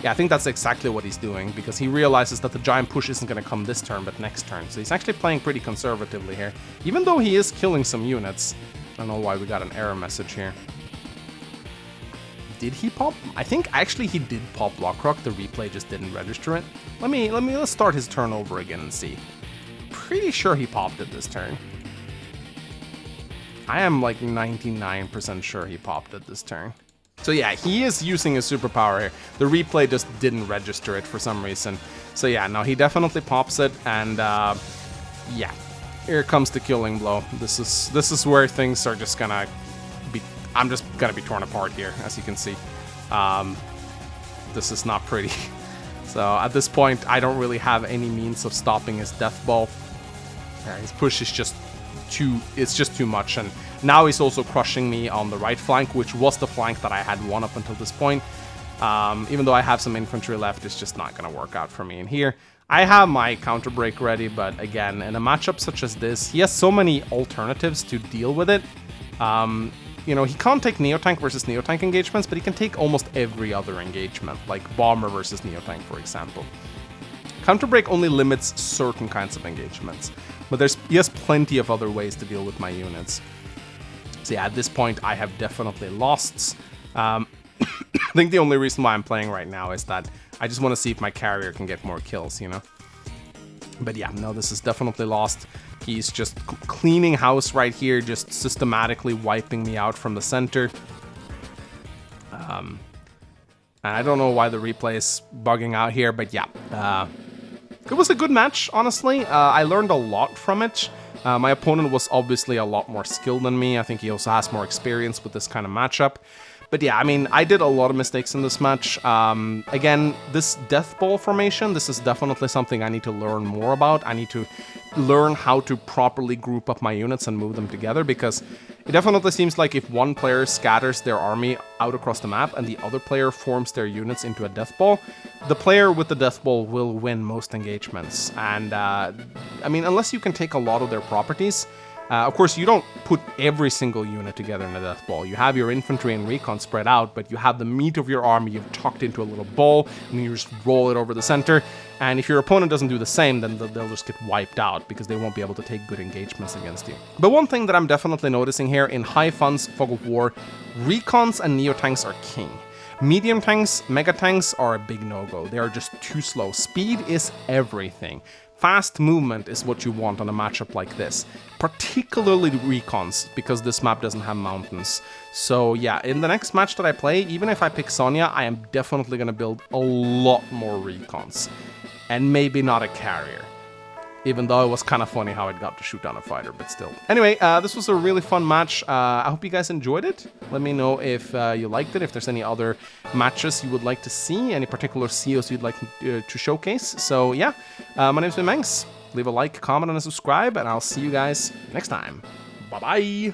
Yeah, I think that's exactly what he's doing, because he realizes that the giant push isn't going to come this turn, but next turn. So he's actually playing pretty conservatively here, even though he is killing some units. I don't know why we got an error message here. Did he pop? I think actually he did pop Blockrock. The replay just didn't register it. Let's start his turn over again and see. Pretty sure he popped it this turn. I am like 99% sure he popped it this turn. So yeah, he is using his superpower here. The replay just didn't register it for some reason. So yeah, no, he definitely pops it, and yeah, here comes the killing blow. This is where things are just gonna be. I'm just gonna be torn apart here, as you can see. This is not pretty. So at this point, I don't really have any means of stopping his death ball. Yeah, his push is just too much, and now he's also crushing me on the right flank, which was the flank that I had won up until this point. Even though I have some infantry left, it's just not going to work out for me. And here, I have my counter break ready, but again, in a matchup such as this, he has so many alternatives to deal with it. You know, he can't take Neotank versus Neotank engagements, but he can take almost every other engagement, like Bomber versus Neotank, for example. Counter break only limits certain kinds of engagements, but he has plenty of other ways to deal with my units. So yeah, at this point, I have definitely lost. I think the only reason why I'm playing right now is that I just want to see if my carrier can get more kills, you know? But yeah, no, this is definitely lost. He's just cleaning house right here, just systematically wiping me out from the center. And I don't know why the replay is bugging out here, but yeah. It was a good match, honestly. I learned a lot from it. My opponent was obviously a lot more skilled than me. I think he also has more experience with this kind of matchup. But yeah, I mean, I did a lot of mistakes in this match. Again, this death ball formation, this is definitely something I need to learn more about. I need to learn how to properly group up my units and move them together, because it definitely seems like if one player scatters their army out across the map and the other player forms their units into a death ball, the player with the death ball will win most engagements. And I mean, unless you can take a lot of their properties, of course, you don't put every single unit together in a death ball. You have your infantry and recon spread out, but you have the meat of your army you've tucked into a little ball, and you just roll it over the center. And if your opponent doesn't do the same, then they'll just get wiped out, because they won't be able to take good engagements against you. But one thing that I'm definitely noticing here, in high funds Fog of War, recons and neo-tanks are king. Medium tanks, mega tanks are a big no-go. They are just too slow. Speed is everything. Fast movement is what you want on a matchup like this, particularly recons, because this map doesn't have mountains. So yeah, in the next match that I play, even if I pick Sonja, I am definitely going to build a lot more recons, and maybe not a carrier. Even though it was kind of funny how it got to shoot down a fighter, but still. Anyway, this was a really fun match. I hope you guys enjoyed it. Let me know if you liked it, if there's any other matches you would like to see, any particular COs you'd like to showcase. So yeah, my name's been Mangs. Leave a like, comment, and a subscribe, and I'll see you guys next time. Bye-bye!